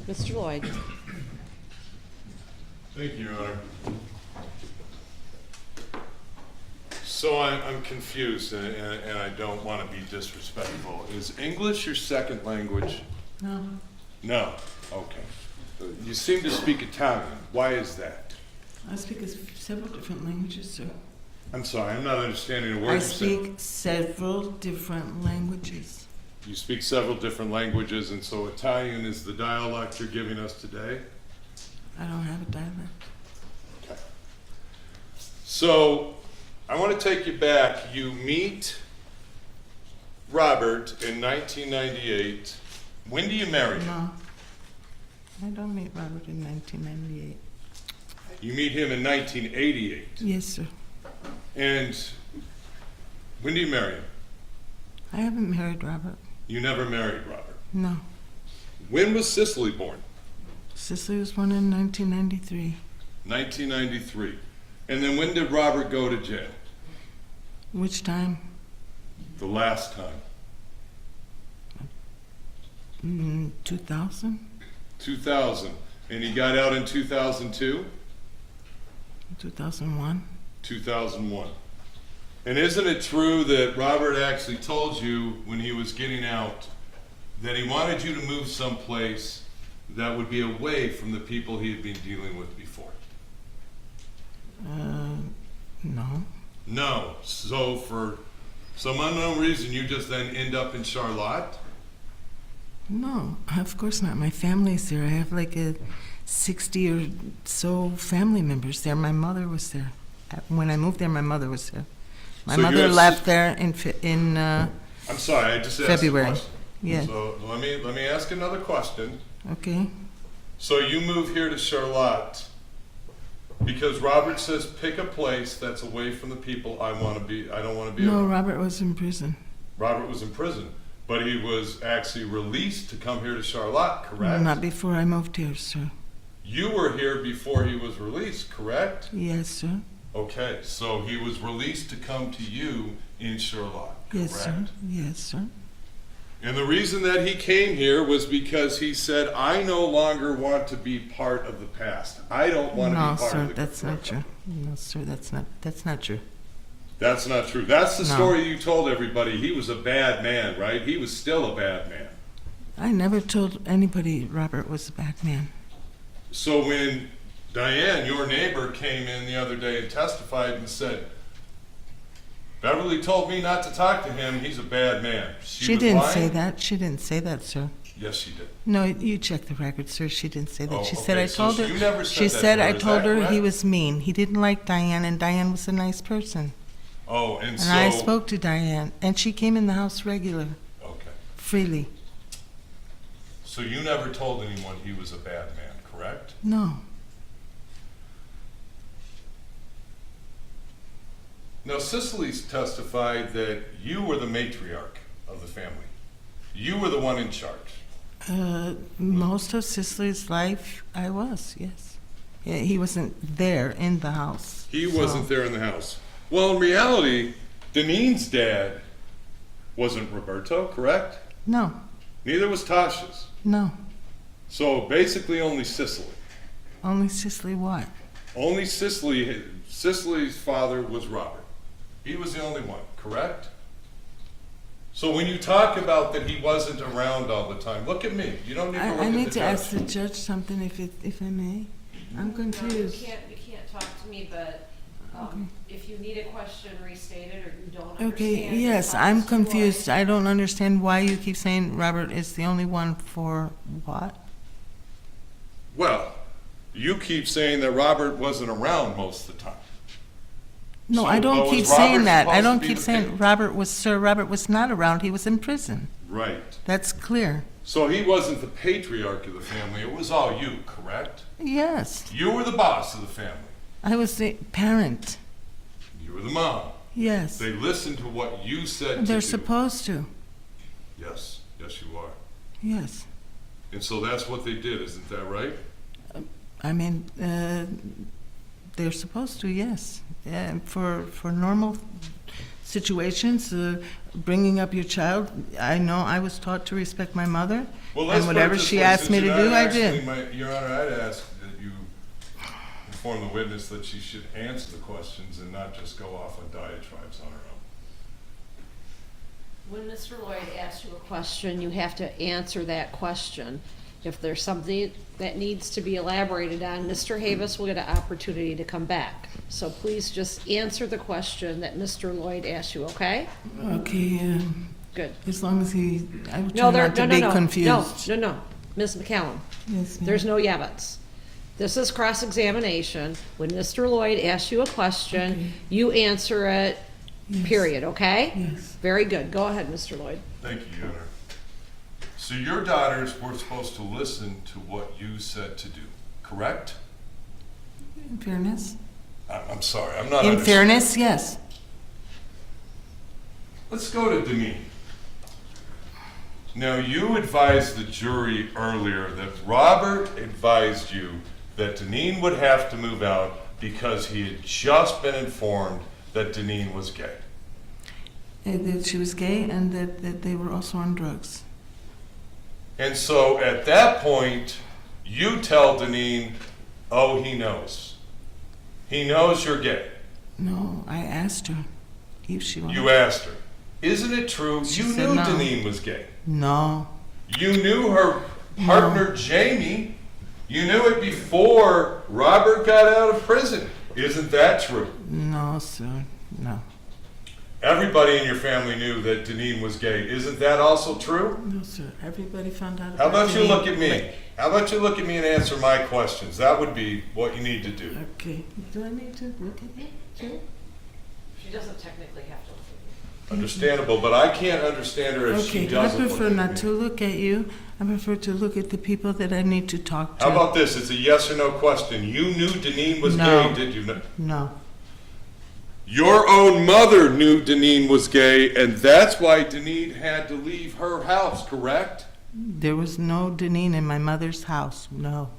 Mr. Lloyd. Thank you, Your Honor. So I'm confused, and I don't want to be disrespectful. Is English your second language? No. No. Okay. You seem to speak Italian. Why is that? I speak several different languages, sir. I'm sorry, I'm not understanding the I words you're saying. speak several different languages. You speak several different languages, and so Italian is the dialect you're giving us today? I don't have a dialect. Okay. So, I want to take you back. You meet Robert in 1998. When do you marry him? No. I don't meet Robert in 1998. You meet him in 1988. Yes, sir. And when do you marry him? I haven't married Robert. You never married Robert. No. When was Cicely born? Cicely was born in 1993. 1993. And then when did Robert go to jail? Which time? The last time. 2000? 2000. And he got out in 2002? 2001? 2001. And isn't it true that Robert actually told you when he was getting out that he wanted you to move someplace that would be away from the people he had been dealing with before? No. No. So for some unknown reason, you just then end up in Charlotte? No, of course not. My family's there. I have like 60 or so family members there. My mother was there. When I moved there, my mother was there. My So you mother have left there in I'm sorry, I just asked February. a question. Yes. So let me ask another question. Okay. So you move here to Charlotte because Robert says pick a place that's away from the people I don't want to be No, around. Robert was in prison. Robert was in prison, but he was actually released to come here to Charlotte, correct? Not before I moved here, sir. You were here before he was released, correct? Yes, sir. Okay, so he was released to come to you in Charlotte, correct? Yes, sir. Yes, sir. And the reason that he came here was because he said, I no longer want to be part of the past. I don't want to No, be part sir, of the that's not true. No, sir, that's not true. That's not true. That's the No. story you told everybody. He was a bad man, right? He was still a bad man. I never told anybody Robert was a bad man. So when Diane, your neighbor, came in the other day and testified and said, Beverly told me not to talk to him. He's a bad man. She was didn't lying? say that. She didn't say that, sir. Yes, she did. No, you check the record, sir. She didn't say that. Oh, She said okay. I So told her. you never said She that to said her. I Is told that her he correct? was mean. He didn't like Diane, and Diane was a nice person. Oh, and And so... I spoke to Diane, and she came in the house regular, Okay. freely. So you never told anyone he was a bad man, correct? No. Now, Cicely's testified that you were the matriarch of the family. You were the one in charge. Most of Cicely's life, I was, yes. Yeah, he wasn't there in the house. He wasn't there in the house. Well, in reality, Denine's dad wasn't Roberto, correct? No, Neither was Tasha's. no. So basically only Cicely. Only Cicely what? Only Cicely's father was Robert. He was the only one, correct? So when you talk about that he wasn't around all the time, look at me. You don't need to look I at need the to judge. ask the judge something, if I may. I'm No, confused. you can't talk to me, but Okay. if you need a question restated or you don't Okay, understand. yes, talk I'm to confused. Lloyd. I don't understand why you keep saying Robert is the only one for what? Well, you keep saying that Robert wasn't around most of the time. No, So, I don't was keep Robert saying that. I supposed to don't be keep the saying pa- Robert was not around. He was in prison. Right. That's clear. So he wasn't the patriarch of the family. It was all you, correct? Yes, You were the boss of the family. I was the parent. You were the mom. Yes, They listened to what you said they're to do. supposed to. Yes, yes you are. Yes, And so that's what they did, isn't that right? I mean, They're supposed to, yes. For normal situations, bringing up your child, I know I was taught to respect my mother, Well, let's and put it whatever this she way, asked since me to you're do, not I actually did. Your Honor, I'd ask that you inform the witness that she should answer the questions and not just go off on diatribes on her own. When Mr. Lloyd asks you a question, you have to answer that question. If there's something that needs to be elaborated on, Mr. Havis will get an opportunity to come back. So please just answer the question that Mr. Lloyd asked you, okay? Okay, Good. as long as I would No, try not to be no, confused. no. Ms. McCallum, Yes, ma'am. there's no yabbits. This is cross-examination. When Mr. Lloyd asks you a question, Okay. you answer it, Yes. period, okay? Yes. Very good. Go ahead, Mr. Lloyd. Thank you, Your Honor. So your daughters were supposed to listen to what you said to do, correct? In fairness. I'm sorry, I'm not In understanding. fairness, yes. Let's go to Deneen. Now, you advised the jury earlier that Robert advised you that Deneen would have to move out because he had just been informed that Deneen was gay. That she was gay and that they were also on drugs. And so at that point, you tell Deneen, oh, he knows. He knows you're gay. No, I asked her if she wanted. You asked her. Isn't it true She you said knew no. Deneen was gay? No. You knew her partner, Jamie. You knew it before Robert got out of prison. Isn't that true? No, sir. No. Everybody in your family knew that Deneen was gay. Isn't that also true? No, sir. Everybody found out. How about you Deneen. look at me? How about you look at me and answer my questions? That would be what you need to do. Okay. Do I need to look at me? Sure. She doesn't technically have to look at Understandable, but I can't understand her if she Okay. I doesn't look prefer at not me. to look at you. I prefer to look at the people that I need to talk to. How about this? It's a yes or no question. You knew Deneen was No. gay, did you not? No. Your own mother knew Deneen was gay, and that's why Deneen had to leave her house, correct? There was no Deneen in my mother's house. No.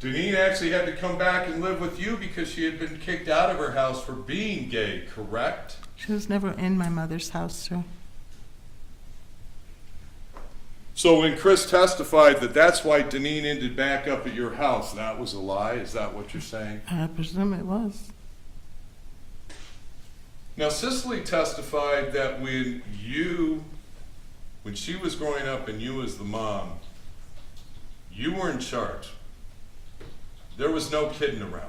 Deneen actually had to come back and live with you because she had been kicked out of her house for being gay, correct? She was never in my mother's house, sir. So when Chris testified that that's why Deneen ended back up at your house, that was a lie? Is that what you're saying? I presume it was. Now, Cicely testified that when she was growing up and you as the mom, you were in charge. There was no kidding around.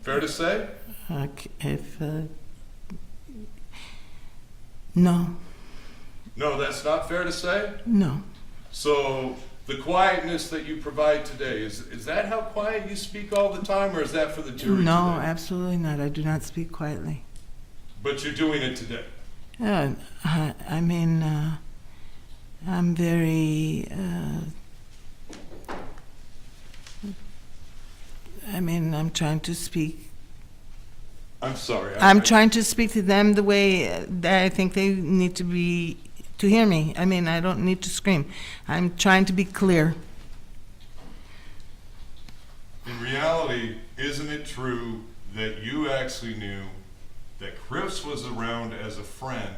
Fair to say? No. No, that's not fair to say? No. So the quietness that you provide today, is that how quiet you speak all the time, or is that for the jury No, today? absolutely not. I do not speak quietly. But you're doing it today. I mean, I'm very. I'm trying to speak. I'm sorry. I'm trying to speak to them the way that I think they need to hear me. I mean, I don't need to scream. I'm trying to be clear. In reality, isn't it true that you actually knew that Chris was around as a friend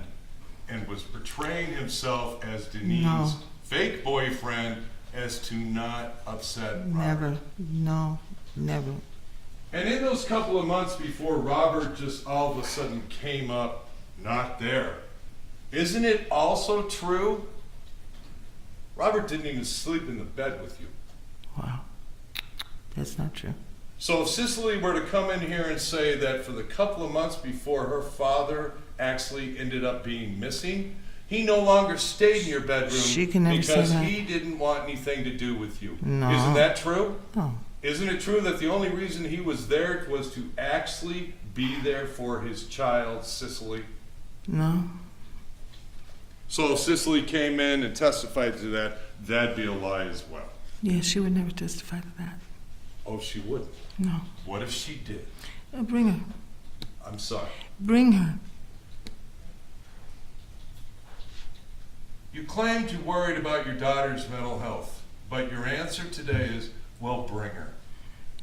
and was portraying himself as Deneen's No. fake boyfriend as to not upset Robert? Never. No, never. And in those couple of months before Robert just all of a sudden came up not there, isn't it also true Robert didn't even sleep in the bed with you? Wow. That's not true. So if Cicely were to come in here and say that for the couple of months before her father actually ended up being missing, he no longer stayed in your bedroom She can never say because that. he didn't want anything to do with you. No. Isn't that true? No. Isn't it true that the only reason he was there was to actually be there for his child, Cicely? No. So if Cicely came in and testified to that, that'd be a lie as well. Yeah, she would never testify to that. Oh, she wouldn't. No. What if she did? Bring her. I'm sorry. Bring her. You claimed you worried about your daughter's mental health, but your answer today is, well, bring her.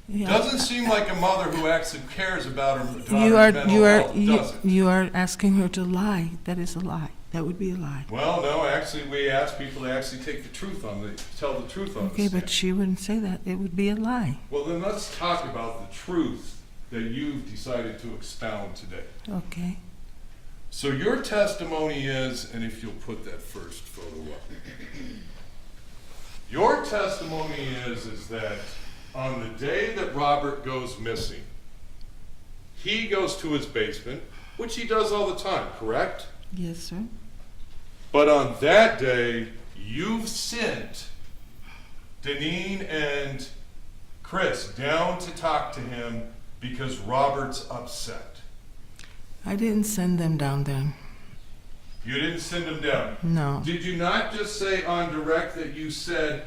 Yeah. Doesn't seem like a mother who actually cares about her daughter's You are, mental you are, health, does it? you are asking her to lie. That is a lie. That would be a lie. Well, no, actually, we ask people to actually take the truth tell the truth on Okay, the but stand. she wouldn't say that. It would be a lie. Well, then let's talk about the truth that you've decided to expound today. Okay. So your testimony is, and if you'll put that first photo up. Your testimony is that on the day that Robert goes missing, he goes to his basement, which he does all the time, correct? Yes, sir. But on that day, you've sent Deneen and Chris down to talk to him because Robert's upset. I didn't send them down there. You didn't send him down. No. Did you not just say on direct that you said,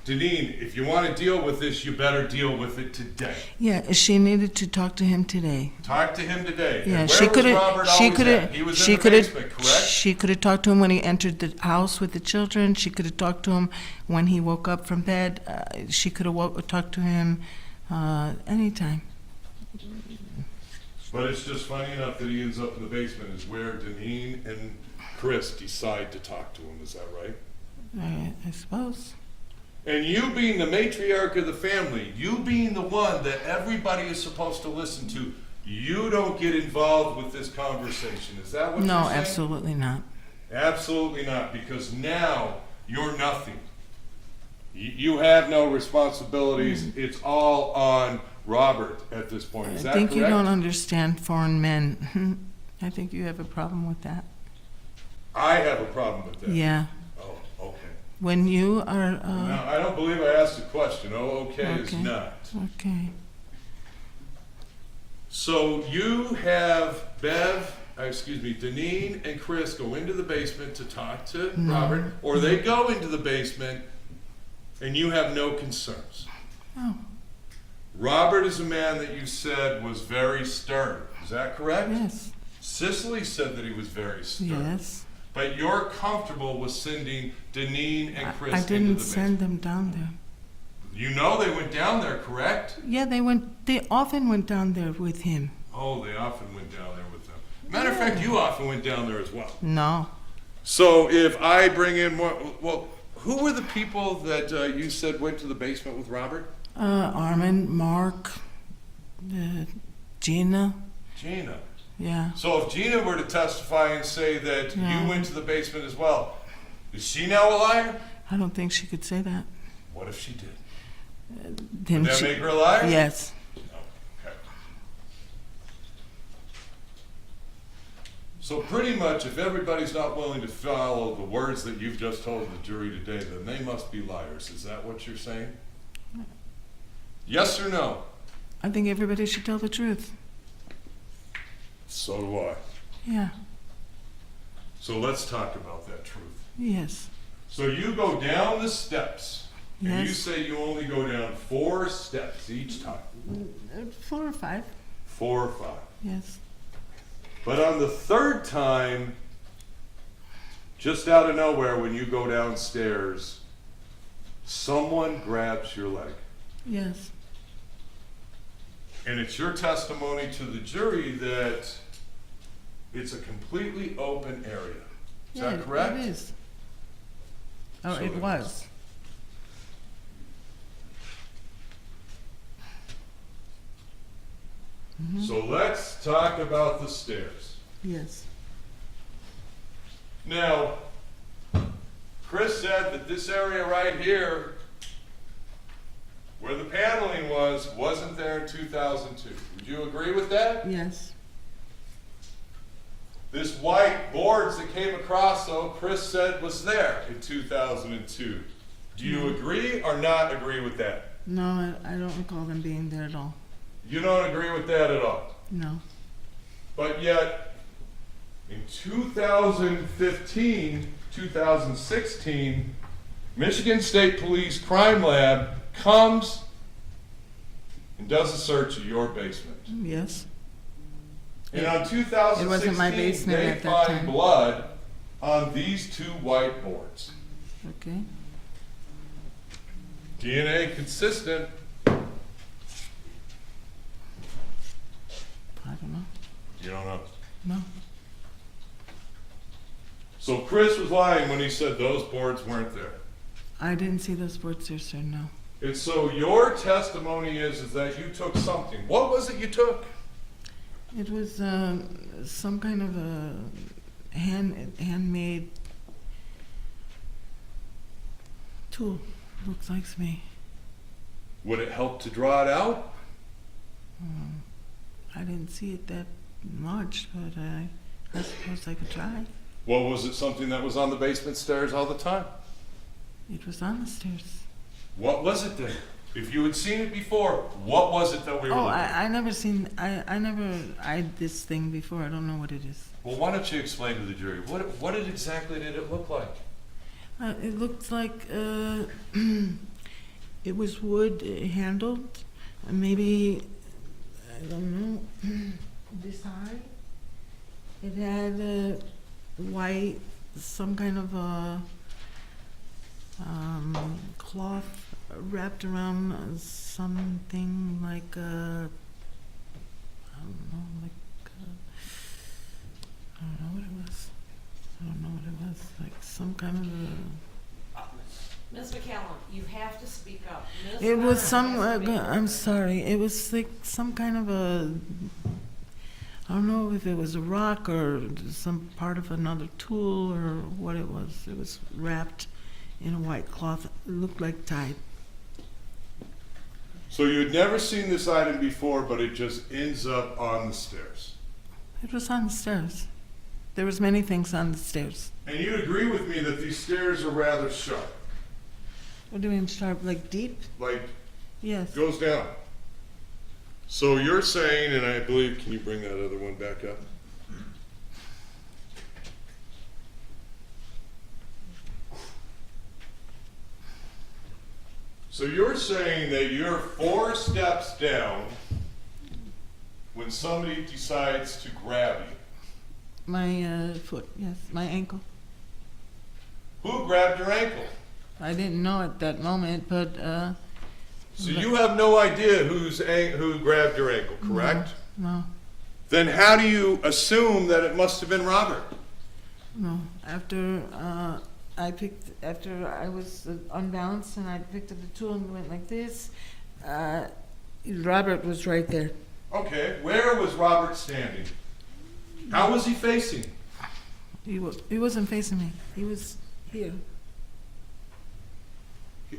Deneen, if you want to deal with this, you better deal with it today? Yeah, she needed to talk to him today. Talk to him today. Yeah, And she where could was have. Robert She always could at? have. He was She in the could basement, have. correct? She could have talked to him when he entered the house with the children. She could have talked to him when he woke up from bed. She could have talked to him anytime. But it's just funny enough that he ends up in the basement is where Deneen and Chris decide to talk to him. Is that right? I suppose. And you being the matriarch of the family, you being the one that everybody is supposed to listen to, you don't get involved with this conversation. Is that what you're No, saying? absolutely not. Absolutely not, because now you're nothing. You have no responsibilities. It's all on Robert at this point. Is I that think correct? you don't understand foreign men. I think you have a problem with that. I have a problem with that. Yeah. Oh, okay. When you are. Now, I don't believe I asked the question. Oh, okay is Okay. not. Okay. So you have Deneen and Chris go into the basement to talk to No. Robert, or they go into the basement and you have no concerns. Oh, Robert is a man that you said was very stern. Is that correct? yes. Cicely said that he was very stern. Yes. But you're comfortable with sending Deneen and Chris I into the didn't basement. send them down there. You know they went down there, correct? Yeah, they often went down there with him. Oh, they often went down there with them. Matter of fact, you often went down there as well. No. So if I bring in more, well, who were the people that you said went to the basement with Robert? Armin, Mark, Gina. Gina. Yeah. So if Gina were to testify and say that Yeah. you went to the basement as well, is she now a liar? I don't think she could say that. What if she did? Then Would that she, make her a liar? yes. Oh, okay. So pretty much, if everybody's not willing to follow the words that you've just told the jury today, then they must be liars. Is that what you're saying? Yes or no? I think everybody should tell the truth. So do I. Yeah. So let's talk about that truth. Yes. So you go down the steps, and you Yes. say you only go down 4 steps each time. 4 or 5. 4 or 5. Yes. But on the 3rd time, just out of nowhere when you go downstairs, someone grabs your leg. Yes. And it's your testimony to the jury that it's a completely open area. Is that correct? It is. Oh, So it then- was. So let's talk about the stairs. Yes. Now, Chris said that this area right here, where the paneling was, wasn't there in 2002. Would you agree with that? Yes. This white boards that came across, though, Chris said was there in 2002. Do you agree or not agree with that? No, I don't recall them being there at all. You don't agree with that at all. No. But yet, in 2015, 2016, Michigan State Police Crime Lab comes and does a search of your basement. Yes. And on 2016, It wasn't my basement they at that find time. blood on these 2 white boards. Okay. DNA consistent I don't know. You don't know? No. So Chris was lying when he said those boards weren't there. I didn't see those boards there, sir, no. And so your testimony is that you took something. What was it you took? It was some kind of a handmade tool, looks like to me. Would it help to draw it out? I didn't see it that much, but I suppose I could try. Well, was it something that was on the basement stairs all the time? It was on the stairs. What was it then? If you had seen it before, what was it that we were Oh, looking at? I never seen, I never eyed this thing before. I don't know what it is. Well, why don't you explain to the jury, what exactly did it look like? It looked like it was wood handled, maybe, I don't know, this high. It had a white, some kind of a cloth wrapped around something like a, I don't know, like I don't know what it was. I don't know what it was. Like some kind of a. Ms. McCallum, you have to speak up. Ms. It was some. Bonner has to speak up. I'm sorry. It was like some kind of a. I don't know if it was a rock or some part of another tool or what it was. It was wrapped in a white cloth. It looked like tied. So you had never seen this item before, but it just ends up on the stairs. It was on the stairs. There was many things on the stairs. And you agree with me that these stairs are rather sharp, What do you mean sharp? Like deep? like Yes. goes down. So you're saying, and I believe, can you bring that other one back up? So you're saying that you're 4 steps down when somebody decides to grab you. My foot, yes. My ankle. Who grabbed your ankle? I didn't know at that moment, but So you have no idea who grabbed your ankle, correct? no, Then how do you assume that it must have been Robert? no. After I was unbalanced and I picked up the tool and went like this, Robert was right there. Okay, where was Robert standing? How was he facing? He wasn't facing me. He was here.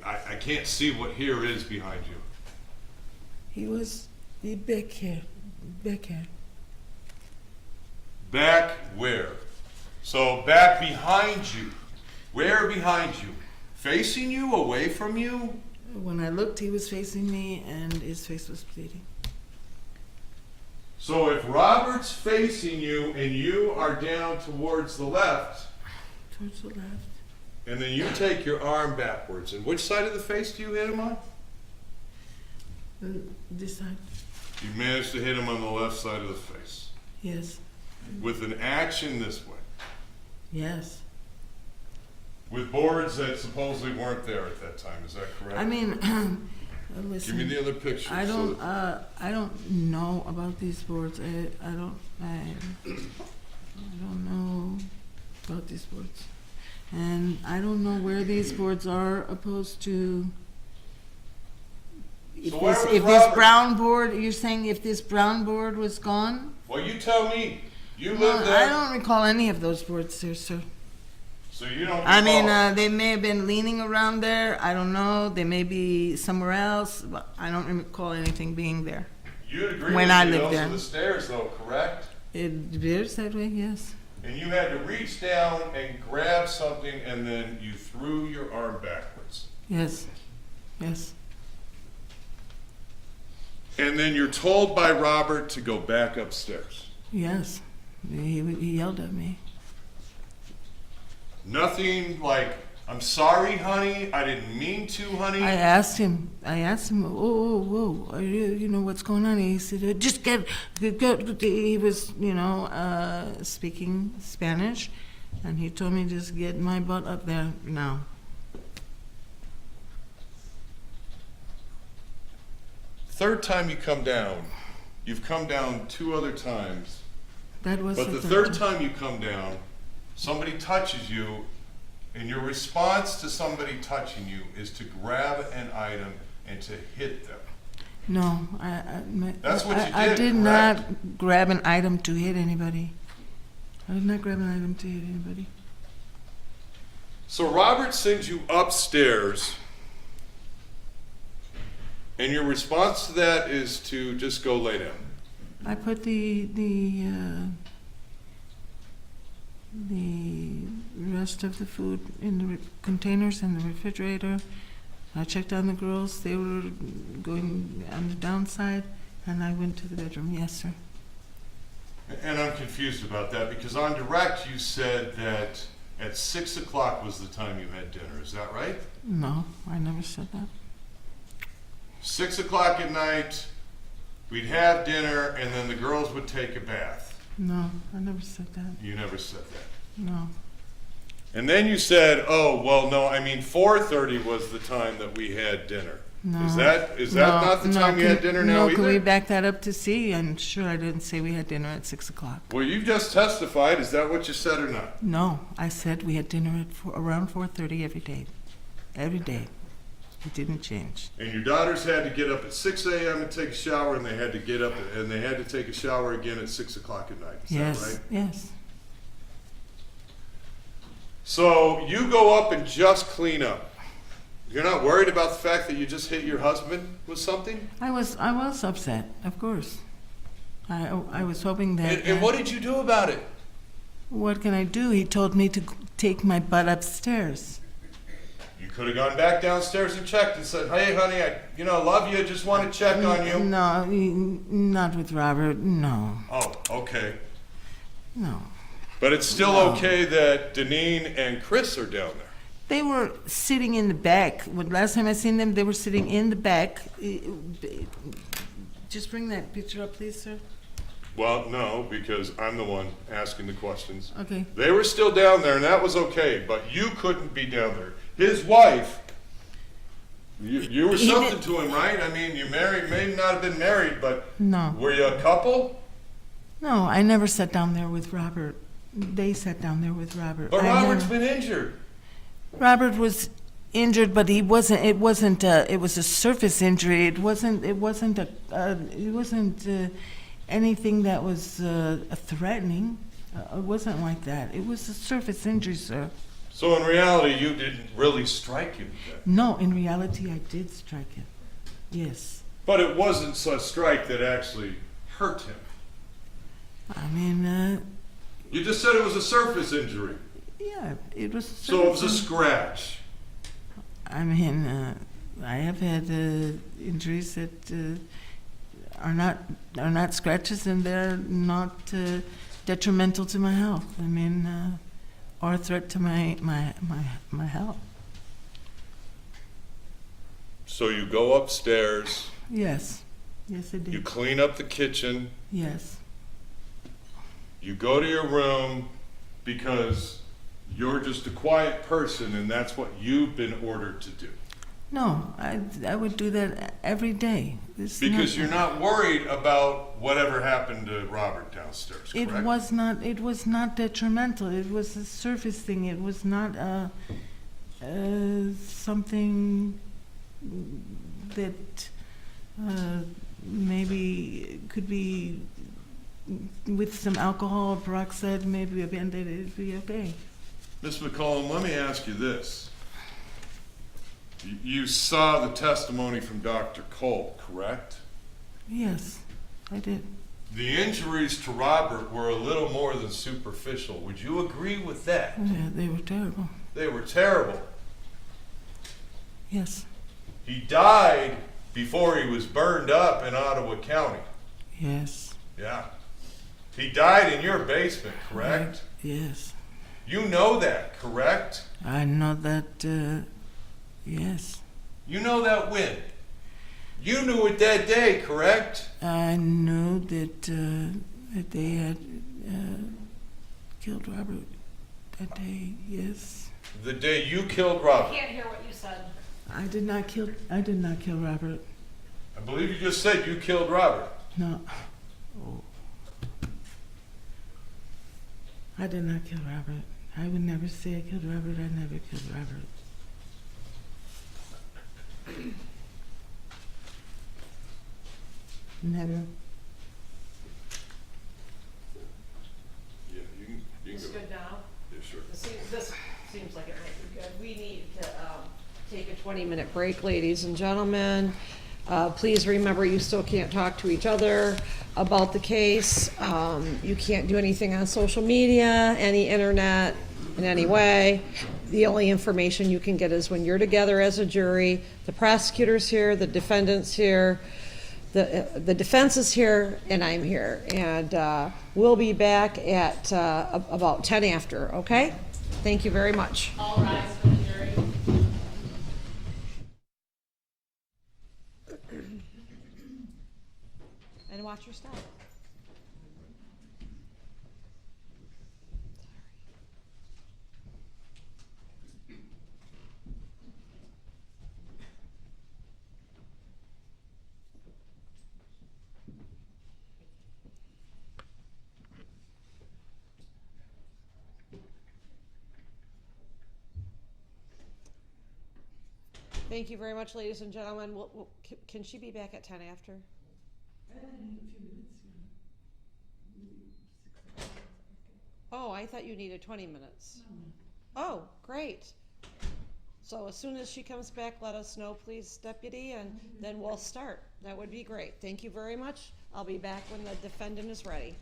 I can't see what here is behind you. He was back here. Back here. Back where? So back behind you. Where behind you? Facing you? Away from you? When I looked, he was facing me and his face was bleeding. So if Robert's facing you and you are down towards the left, Towards the left. and then you take your arm backwards, and which side of the face do you hit him on? This side. You managed to hit him on the left side of the face. Yes. With an action this way. Yes. With boards that supposedly weren't there at that time, is that correct? I mean, listen. Give me the other picture. I don't know about these boards. I don't know about these boards, and I don't know where these boards are opposed to. If So where was this Robert? brown board, you're saying if this brown board was gone? Well, you tell me. You Well, live there, I don't recall any of those boards there, sir. so you don't. I mean, recall. they may have been leaning around there. I don't know. They may be somewhere else, but I don't recall anything being there. You'd agree when with I me, lived those there. are the stairs, though, correct? It appears that way, yes. And you had to reach down and grab something, and then you threw your arm backwards. Yes. Yes. And then you're told by Robert to go back upstairs. Yes. He yelled at me. Nothing like, I'm sorry, honey, I didn't mean to, honey. I asked him, whoa, are you know what's going on? He said, just get. He was, speaking Spanish, and he told me just get my butt up there now. Third time you come down, You've come down 2 other times. That was But the third time you come down, somebody touches you, and your response to somebody touching you is to grab an item and to hit them. No, That's what you I did, did correct? not grab an item to hit anybody. I did not grab an item to hit anybody. So Robert sends you upstairs, and your response to that is to just go lay down. I put the rest of the food in the containers in the refrigerator. I checked on the girls. They were going on the downside, and I went to the bedroom. Yes, sir. And I'm confused about that because on direct you said that at 6 o'clock was the time you had dinner. Is that right? No, I never said that. 6 o'clock at night, we'd have dinner, and then the girls would take a bath. No, I never said that. You never said that. No. And then you said, "Oh, well, no. I mean, 4:30 was the time that we had dinner." No. Is that not the time you had dinner now No, either? can we back that up to see? I'm sure I didn't say we had dinner at 6 o'clock. Well, you just testified. Is that what you said or not? No, I said we had dinner at around 4:30 every day. Every day. It didn't change. And your daughters had to get up at 6 a.m. and take a shower, and they had to get up and they had to take a shower again at 6 o'clock at night. Is Yes, that right? yes. So you go up and just clean up. You're not worried about the fact that you just hit your husband with something? I was upset, of course. I was hoping that. And what did you do about it? What can I do? He told me to take my butt upstairs. You could have gone back downstairs and checked and said, "Hey, honey, I love you. Just want to check on you." No, not with Robert. No, Oh, okay. no. But it's still No. okay that Deneen and Chris are down there. They were sitting in the back. When last time I seen them, they were sitting in the back. Just bring that picture up, please, sir. Well, no, because I'm the one asking the questions. Okay. They were still down there, and that was okay, but you couldn't be down there. His wife, you were He something did- to him, right? I mean, you may not have been married, but No, were you a couple? no, I never sat down there with Robert. They sat down there with Robert. But I Robert's never- been injured. Robert was injured, but he wasn't. It wasn't. It was a surface injury. It wasn't. It wasn't a. It wasn't anything that was threatening. It wasn't like that. It was a surface injury, sir. So in reality, you didn't really strike him then. No, in reality, I did strike him. Yes. But it wasn't a strike that actually hurt him. I mean, You just said it was a surface injury. yeah, it was. So it was a scratch. I mean, I have had injuries that are not scratches, and they're not detrimental to my health. I mean, or a threat to my health. So you go upstairs, Yes, yes, I did. you clean up the kitchen, Yes, you go to your room because you're just a quiet person and that's what you've been ordered to do. no, I would do that every day. It's Because you're not worried about whatever happened to Robert downstairs, It correct? was not. It was not detrimental. It was a surface thing. It was not something that maybe could be with some alcohol or peroxide, maybe a Band-Aid. It'd be okay. Ms. McCallum, let me ask you this. You saw the testimony from Dr. Cole, correct? Yes, I did. The injuries to Robert were a little more than superficial. Would you agree with that? Yeah, they were terrible. They were terrible. Yes, He died before he was burned up in Ottawa County. yes. Yeah. He died in your basement, correct? Yes, You know that, correct? I know that. Yes, You know that when? You knew it that day, correct? I knew that that they had killed Robert that day. Yes. The day you killed Robert. Can't hear what you said. I did not kill Robert. I believe you just said you killed Robert. No, Oh. I did not kill Robert. I would never say I killed Robert. I never killed Robert. Never. Yeah, you can It's go. good now? Yeah, sure. This seems like it might be good. We need to take a 20-minute break, ladies and gentlemen. Please remember, you still can't talk to each other about the case. You can't do anything on social media, any internet, in any way. The only information you can get is when you're together as a jury. The prosecutor's here, the defendant's here, the defense is here, and I'm here. And we'll be back at about 10 after, okay? Thank you very much. All rise for the jury. And watch your step. Thank you very much, ladies and gentlemen. Can she be back at 10 after? Oh, I thought you needed 20 minutes. Oh, great. So as soon as she comes back, let us know, please, deputy, and then we'll start. That would be great. Thank you very much. I'll be back when the defendant is ready.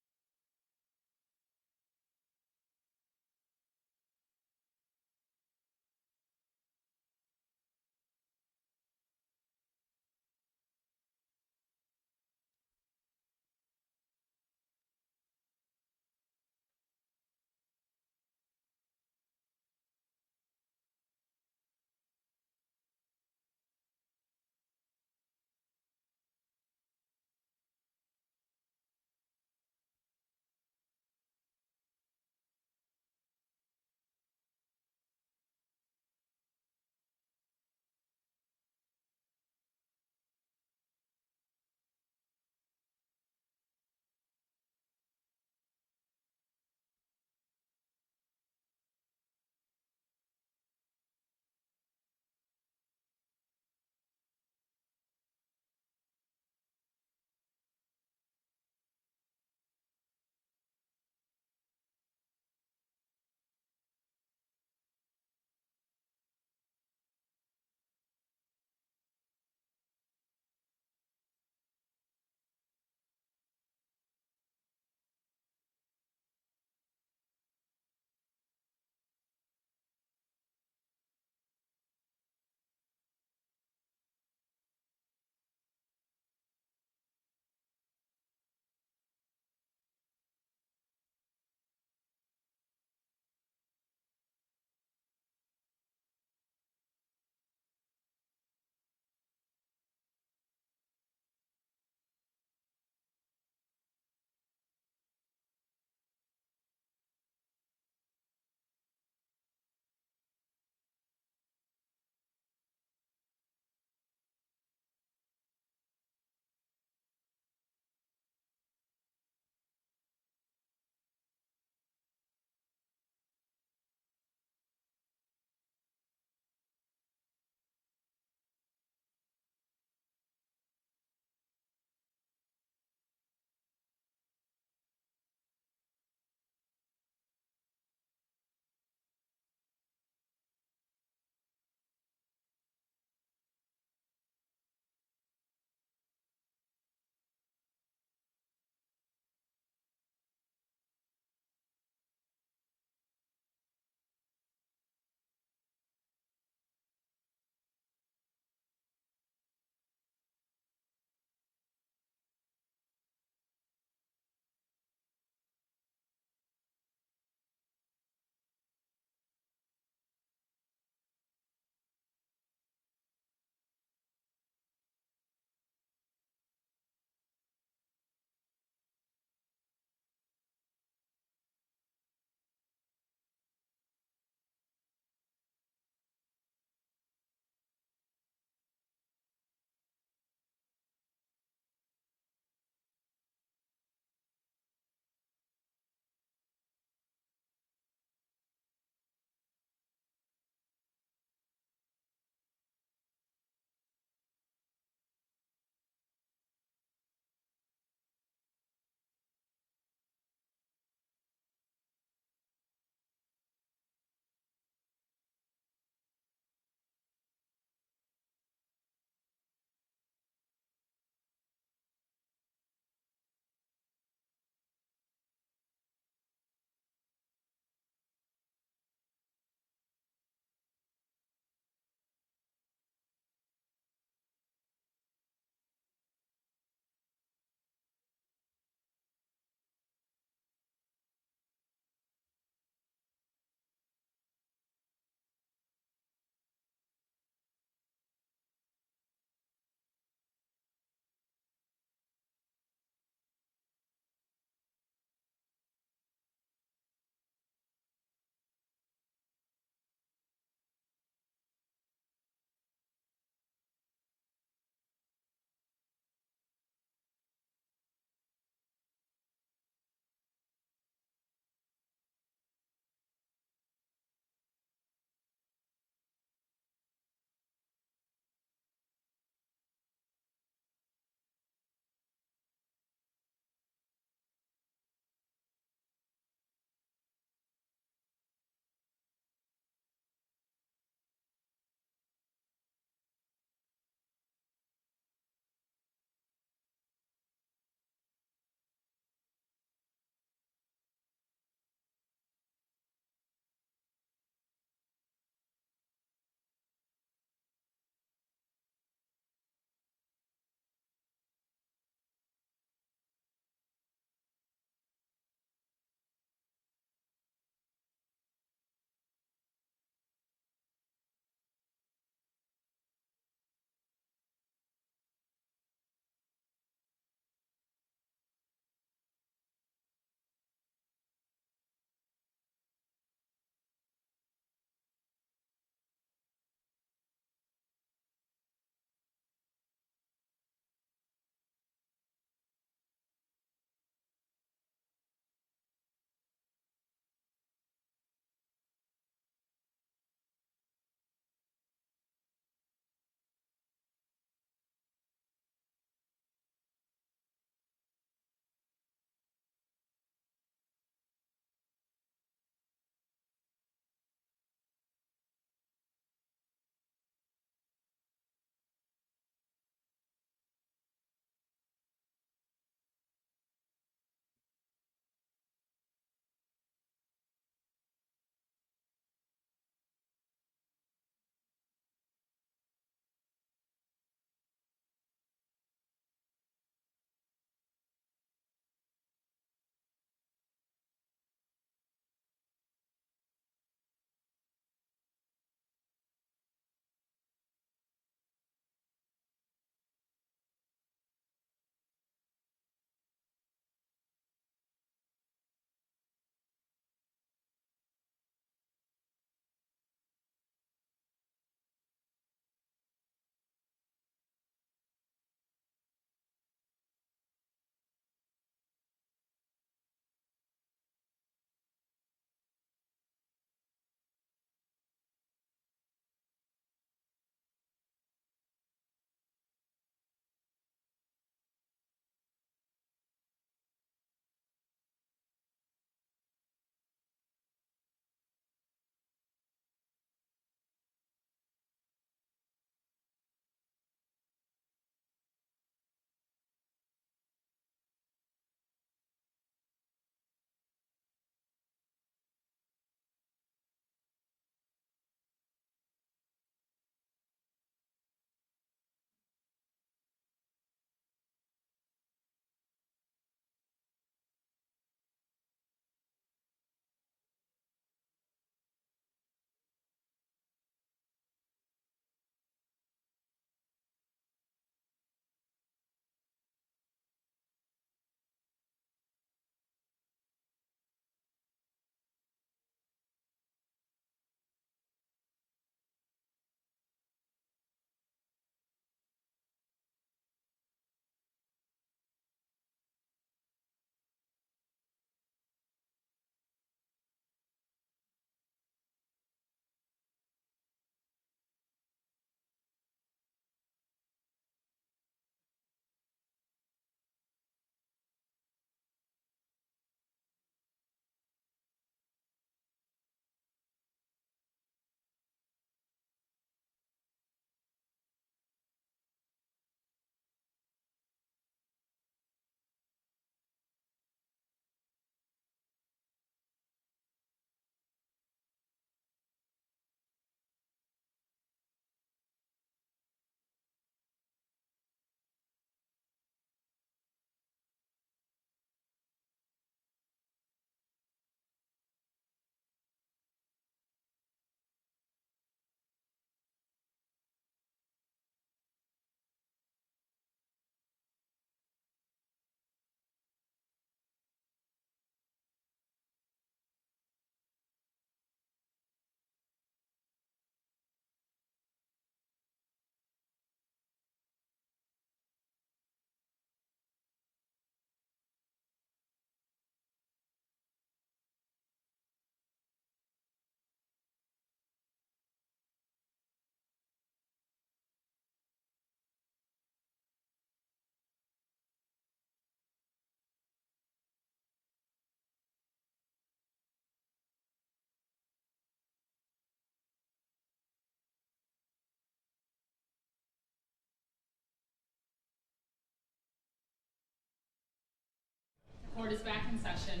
Court is back in session.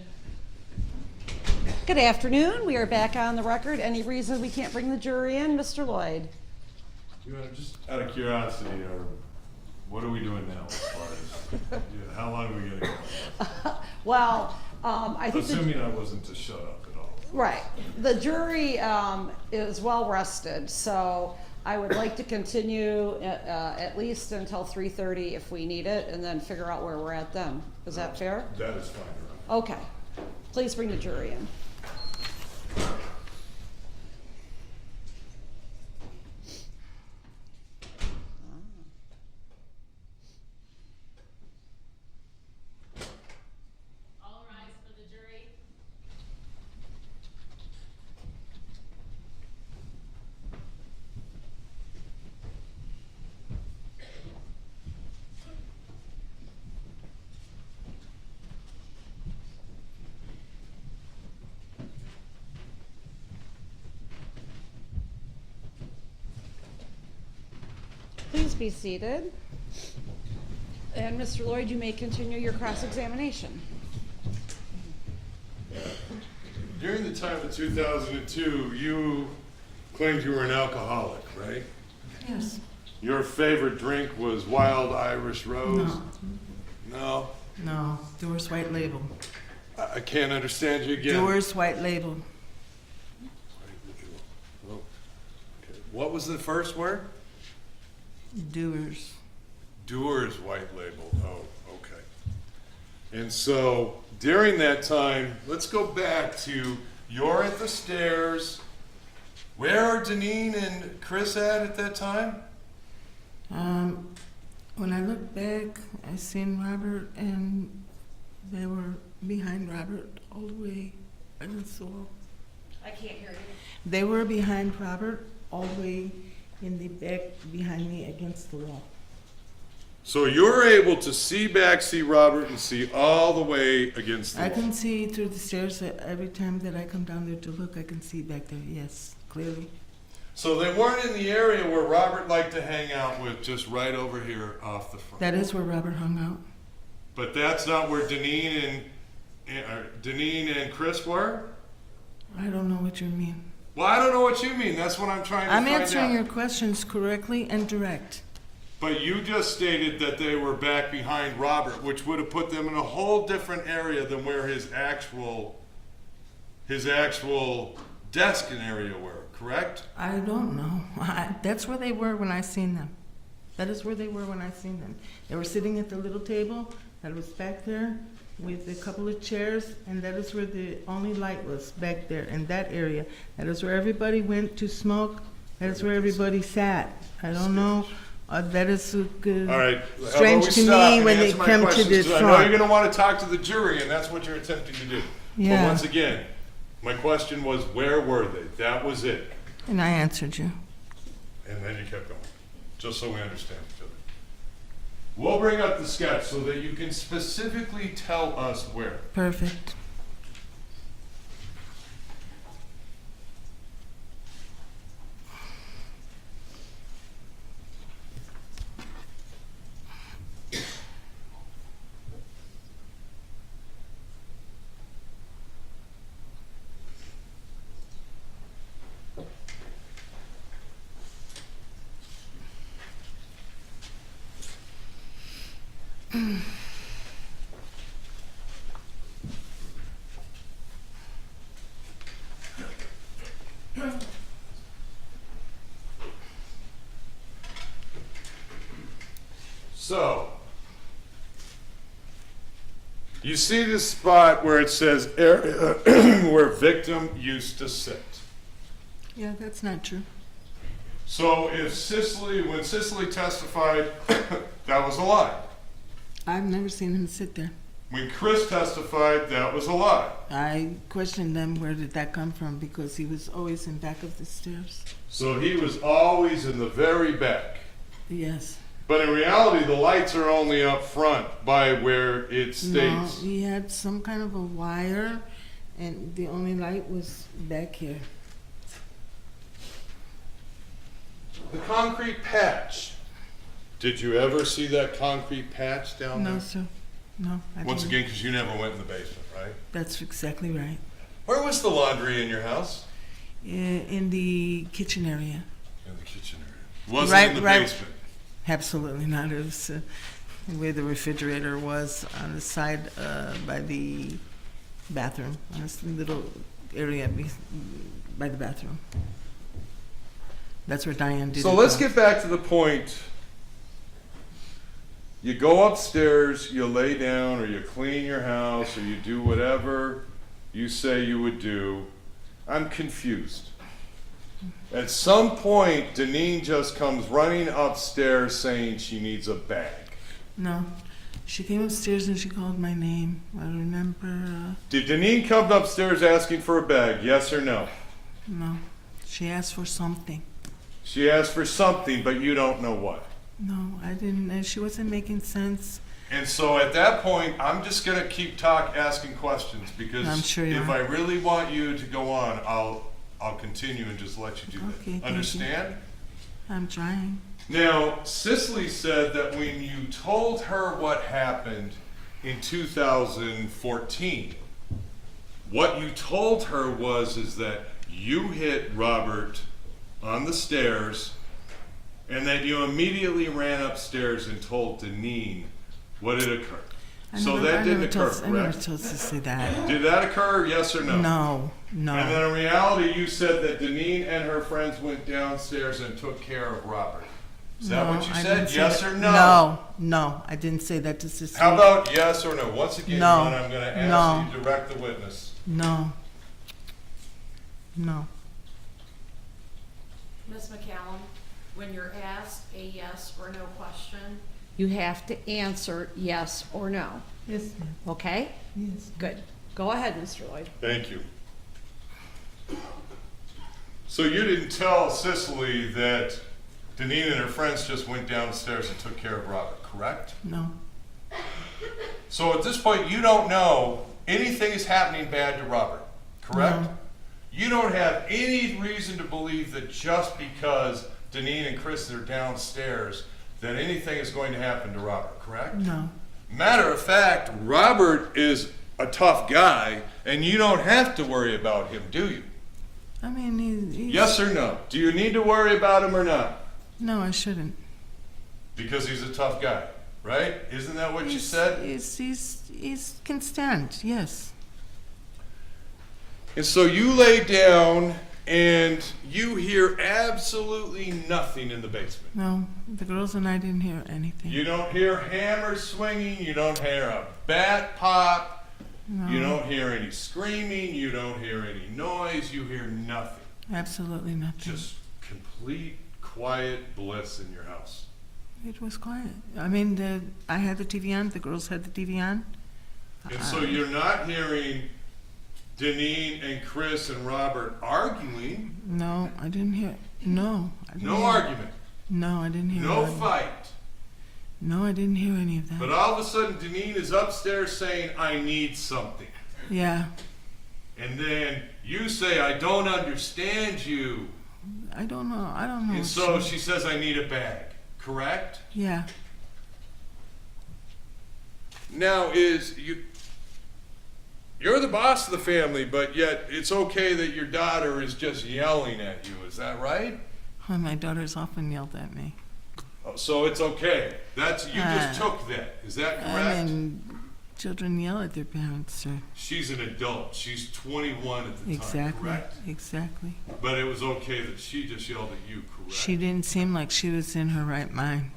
Good afternoon. We are back on the record. Any reason we can't bring the jury in, Mr. Lloyd? Just out of curiosity, what are we doing now as far as, how long are we gonna go? Well, I think Assuming I wasn't to shut up at all. right. The jury is well rested, so I would like to continue at least until 3:30 if we need it, and then figure out where we're at then. Is that fair? That is fine, Your Honor. Okay. Please bring the jury in. All rise for the jury. Please be seated. And Mr. Lloyd, you may continue your cross-examination. During the time of 2002, you claimed you were an alcoholic, right? Yes. Your favorite drink was Wild Irish Rose? No? No, Dewar's White Label. I can't understand you again. Dewar's White Label. Well, okay. What was the first word? Dewar's. Dewar's White Label. Oh, okay. And so during that time, let's go back to you're at the stairs. Where are Deneen and Chris at that time? When I look back, I seen Robert, and they were behind Robert all the way against the wall. I can't hear you. They were behind Robert all the way in the back behind me against the wall. So you're able to see Robert and see all the way against the I wall. can see through the stairs every time that I come down there to look. I can see back there. Yes, clearly. So they weren't in the area where Robert liked to hang out with, just right over here off the front. That is where Robert hung out. But that's not where Deneen and Chris were? I don't know what you mean. Well, I don't know what you mean. That's what I'm trying to I'm find answering out. your questions correctly and direct. But you just stated that they were back behind Robert, which would have put them in a whole different area than where his actual desk and area were, correct? I don't know. That's where they were when I seen them. That is where they were when I seen them. They were sitting at the little table that was back there with a couple of chairs, and that is where the only light was, back there in that area. That is where everybody went to smoke. That is where everybody sat. I don't know. That is good. All right. Strange to me when they come to the I know you're front. going to want to talk to the jury, and that's what you're attempting to do. Yeah. But once again, my question was, where were they? That was it. And I answered you. And then you kept going, just so we understand each other. We'll bring up the sketch so that you can specifically tell us where. Perfect. So, you see this spot where it says area where victim used to sit. Yeah, that's not true. So when Cicely testified, that was a lie. I've never seen him sit there. When Chris testified, that was a lie. I questioned them, where did that come from? Because he was always in back of the stairs. So he was always in the very back. Yes. But in reality, the lights are only up front by where it No, states. he had some kind of a wire, and the only light was back here. The concrete patch. Did you ever see that concrete patch down there? No, sir. No, I Once didn't. again, because you never went in the basement, right? That's exactly right. Where was the laundry in your house? In the kitchen area. In the kitchen area. Wasn't Right- in the right. basement. Absolutely not. It was where the refrigerator was on the side by the bathroom, on this little area by the bathroom. That's where Diane did So it. let's though. get back to the point. You go upstairs, you lay down, or you clean your house, or you do whatever you say you would do. I'm confused. At some point, Deneen just comes running upstairs saying she needs a bag. No. She came upstairs and she called my name. I remember, Did Deneen come upstairs asking for a bag, yes or no? no. She asked for something. She asked for something, but you don't know what. No, I didn't. And she wasn't making sense. And so at that point, I'm just going to keep asking questions because I'm sure you if are. I really want you to go on, I'll continue and just let you do Okay, that. thank you. Understand? I'm trying. Now, Cicely said that when you told her what happened in 2014, what you told her is that you hit Robert on the stairs and that you immediately ran upstairs and told Deneen what had occurred. So that didn't occur, I never correct? told Sissy that. Did that occur, yes or no? No, And no. then in reality, you said that Deneen and her friends went downstairs and took care of Robert. Is that what you I said, didn't say yes that. or no? No, no. I didn't say that to Sissy. How about yes or no? Once again, No. Ron, I'm going to ask No. you to direct the witness. No. No. Ms. McCallum, when you're asked a yes or no question, you have to answer yes or no, Yes, ma'am. okay? Yes. Good. Go ahead, Mr. Lloyd. Thank you. So you didn't tell Cicely that Deneen and her friends just went downstairs and took care of Robert, correct? No. So at this point, you don't know anything is happening bad to Robert, correct? No. You don't have any reason to believe that just because Deneen and Chris are downstairs that anything is going to happen to Robert, correct? No. Matter of fact, Robert is a tough guy, and you don't have to worry about him, do you? I mean, he's... Yes or no? Do you need to worry about him or not? No, I shouldn't. Because he's a tough guy, right? Isn't that what you said? He's can stand, yes. And so you lay down and you hear absolutely nothing in the basement. No, the girls and I didn't hear anything. You don't hear hammers swinging, you don't hear a bat pop, No. you don't hear any screaming, you don't hear any noise, you hear nothing. Absolutely nothing. Just complete quiet bliss in your house. It was quiet. I mean, I had the TV on, the girls had the TV on. And so you're not hearing Deneen and Chris and Robert arguing. No, I didn't hear. No. I didn't No hear, argument. No, I didn't hear. No any. fight. No, I didn't hear any of that. But all of a sudden, Deneen is upstairs saying, I need something. Yeah, And then you say, I don't understand you. I don't know. I don't know. And so she says, I need a bag. Correct? Yeah. Now, you're the boss of the family, but yet it's okay that your daughter is just yelling at you. Is that right? Well, my daughters often yelled at me. Oh, so it's okay. You just took that. Is that correct? I mean, children yell at their parents, sir. She's an adult. She's 21 at the time, Exactly. correct? Exactly. But it was okay that she just yelled at you, correct? She didn't seem like she was in her right mind.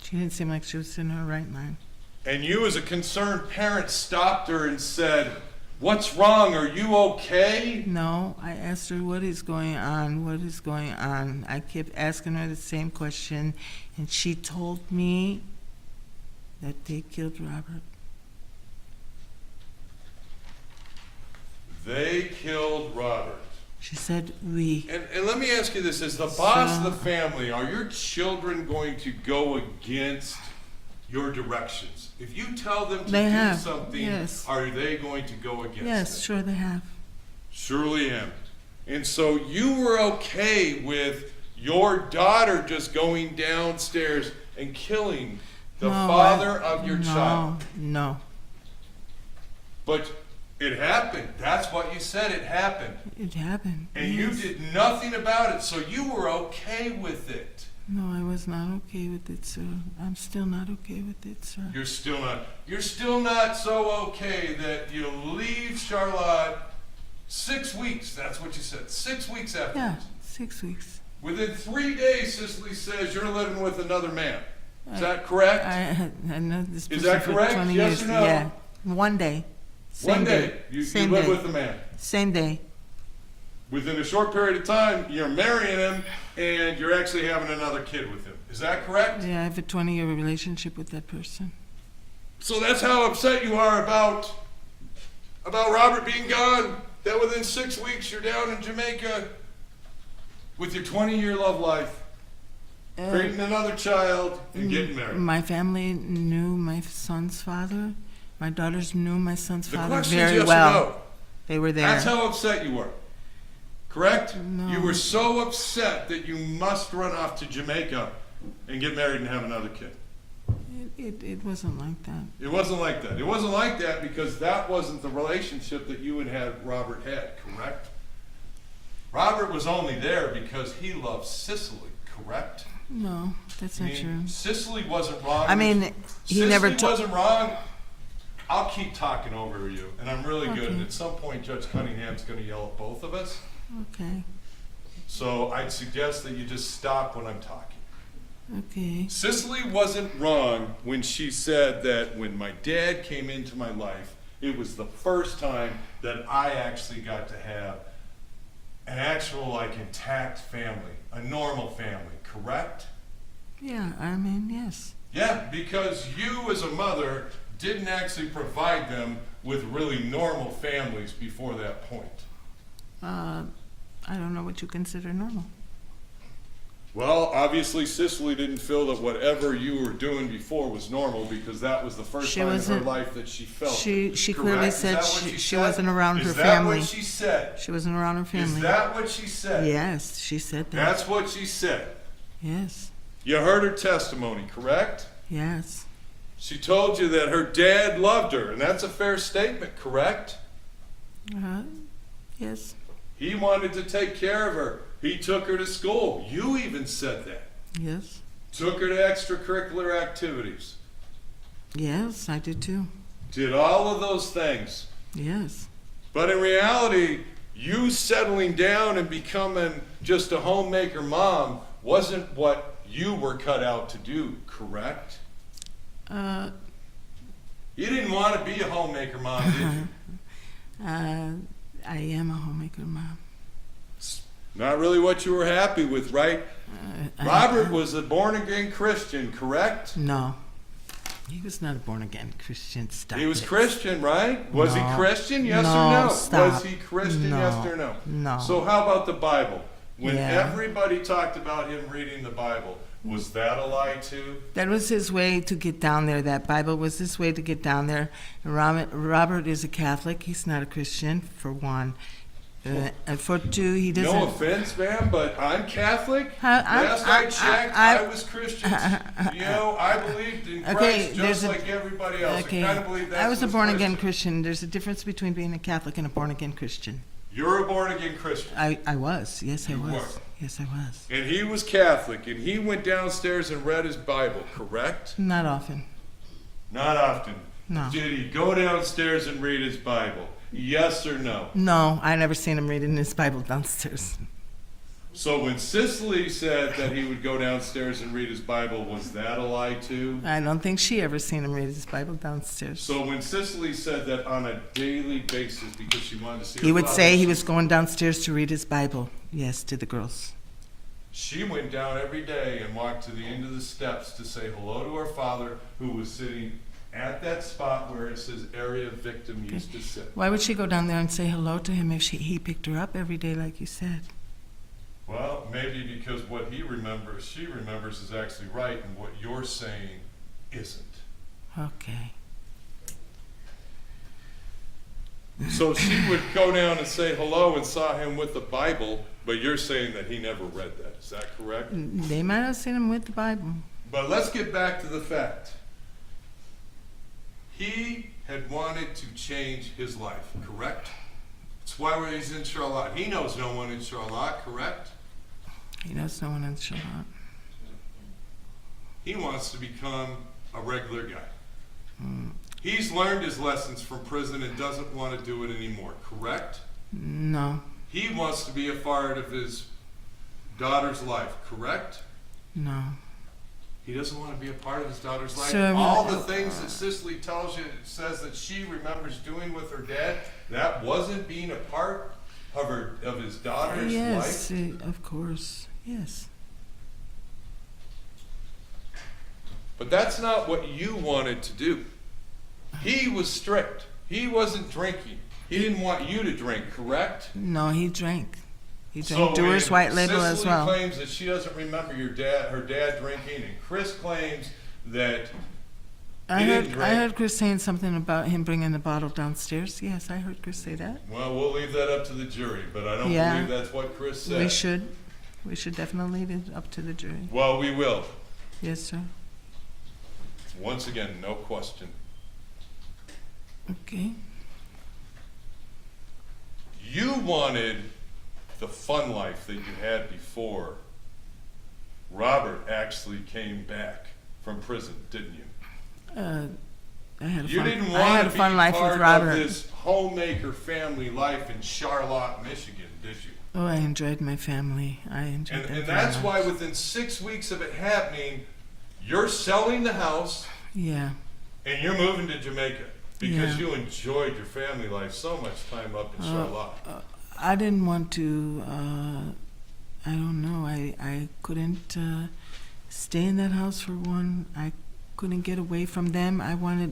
She didn't seem like she was in her right mind. And you, as a concerned parent, stopped her and said, what's wrong? Are you okay? No, I asked her, what is going on? What is going on? I kept asking her the same question, and she told me that they killed Robert. They killed Robert. She said, we. And let me ask you this. As the boss of the family, are your children going to go against your directions? If you tell them to They do have, something, yes. are they going to go against Yes, it? sure they have. Surely am. And so you were okay with your daughter just going downstairs and killing The No, father of your no, child. No, But it happened. That's what you said. It happened. it happened. And yes. you did nothing about it, so you were okay with it. No, I was not okay with it, sir. I'm still not okay with it, sir. You're still not so okay that you leave Charlotte 6 wees. That's what you said. 6 weeks Yeah, afterwards. 6 weeks. Within 3 days, Cicely says you're living with another man. Is that correct? I know this Is person that for correct? 20 Yes years. or no? Yeah, one day. One day, you Same live day. with the man. Same day. Within a short period of time, you're marrying him, and you're actually having another kid with him. Is that correct? Yeah, I have a 20-year relationship with that person. So that's how upset you are about Robert being gone. That within 6 weeks you're down in Jamaica with your 20-year love life, creating another child and getting married. My family knew my son's father. My daughters knew my son's The father question is very yes well. or no. They were there. That's how upset you were. Correct? No. You were so upset that you must run off to Jamaica and get married and have another kid. It wasn't like that. It wasn't like that. It wasn't like that because that wasn't the relationship that you and Robert had, correct? Robert was only there because he loved Cicely, correct? No, that's not true. Cicely wasn't wrong. I mean, he Cicely never told. wasn't wrong. I'll keep talking over you, and I'm really good. Okay. And at some point, Judge Cunningham's going to yell at both of us. Okay, So I'd suggest that you just stop when I'm talking. okay. Cicely wasn't wrong when she said that when my dad came into my life, it was the first time that I actually got to have an actual, like, intact family, a normal family, correct? Yeah, I mean, yes. Yeah, because you as a mother didn't actually provide them with really normal families before that point. I don't know what you consider normal. Well, obviously Cicely didn't feel that whatever you were doing before was normal because that was the first She time in her wasn't- life that she felt She it. clearly Correct? Is said that what she said? wasn't around her Is that family. what she said? She wasn't around her family. Is that what she said? Yes, she said that. That's what she said. Yes, You heard her testimony, correct? yes. She told you that her dad loved her, and that's a fair statement, correct? Yes, He wanted to take care of her. He took her to school. You even said that. yes, Took her to extracurricular activities. yes, I did too. Did all of those things. Yes, But in reality, you settling down and becoming just a homemaker mom wasn't what you were cut out to do, correct? You didn't want to be a homemaker mom, did you? I am a homemaker mom. Not really what you were happy with, right? I- Robert was a born-again Christian, correct? No, he was not a born-again Christian. Stop He was it. Christian, right? Was he No. Christian, yes No, or no? stop. Was he Christian, No. yes or no? No. So how about the Bible? When Yeah. everybody talked about him reading the Bible, was that a lie too? That was his way to get down there. That Bible was his way to get down there. Robert is a Catholic. He's not a Christian, for one. And for two, he doesn't. No offense, ma'am, but I'm Catholic. I- Last I checked, I- I was Christian. You know, I believed in Christ Okay, just like everybody else. Okay, I kind of believe that's I was a what's born-again Christian. Christian. There's a difference between being a Catholic and a born-again Christian. You're a born-again Christian. I was. Yes, I You was. were. Yes, I was. And he was Catholic, and he went downstairs and read his Bible, correct? Not often. Not often. No. Did he go downstairs and read his Bible? Yes or no? No, I never seen him reading his Bible downstairs. So when Cicely said that he would go downstairs and read his Bible, was that a lie too? I don't think she ever seen him read his Bible downstairs. So when Cicely said that on a daily basis because she wanted to see He her would father, say he was going downstairs to read his Bible. Yes, to the girls. she went down every day and walked to the end of the steps to say hello to her father, who was sitting at that spot where it says area victim used to sit. Why would she go down there and say hello to him if he picked her up every day, like you said? Well, maybe because what she remembers is actually right, and what you're saying isn't. Okay. So she would go down and say hello and saw him with the Bible, but you're saying that he never read that. Is that correct? They might have seen him with the Bible. But let's get back to the fact. He had wanted to change his life, correct? That's why he's in Charlotte. He knows no one in Charlotte, correct? He knows no one in Charlotte. He wants to become a regular guy. He's learned his lessons from prison and doesn't want to do it anymore, correct? No, He wants to be a part of his daughter's life, correct? no. He doesn't want to be a part of his daughter's life. Sir, All the things that Cicely tells you, says that she remembers doing with her dad, that wasn't being a part of his daughter's Yes, life. of course, yes. But that's not what you wanted to do. He was strict. He wasn't drinking. He didn't want you to drink, correct? No, he drank. He So drank Dewar's when White Label as Cicely well. claims that she doesn't remember her dad drinking, and Chris claims that I he heard, didn't I drink. heard Chris saying something about him bringing the bottle downstairs. Yes, I heard Chris say that. Well, we'll leave that up to the jury, but I don't Yeah. believe that's what Chris said. We should definitely leave it up to the jury. Well, we will. Yes, sir. Once again, no question. Okay. You wanted the fun life that you had before Robert actually came back from prison, didn't you? I had a You fun, didn't I had want a to be fun life with part of Robert. this homemaker family life in Charlotte, Michigan, did you? Oh, I enjoyed my family. I enjoyed them And very that's much. why within 6 weeks of it happening, you're selling the house Yeah. and you're moving to Jamaica because Yeah. you enjoyed your family life so much time up in Charlotte. I didn't want to, I don't know, I couldn't stay in that house for one. I couldn't get away from them.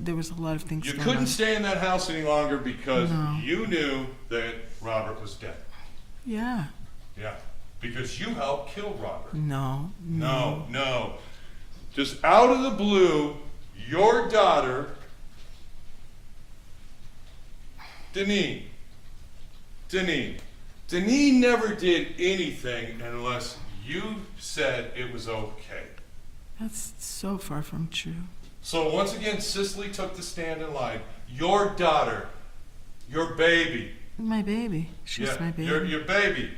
There was a lot of things You going couldn't on. stay in that house any longer because No. you knew that Robert was dead. Yeah. Yeah, because you helped kill Robert. No. No. Just out of the blue, your daughter, Deneen never did anything unless you said it was okay. That's so far from true. So once again, Cicely took the stand and lied. Your daughter, your baby, My baby. She's my baby.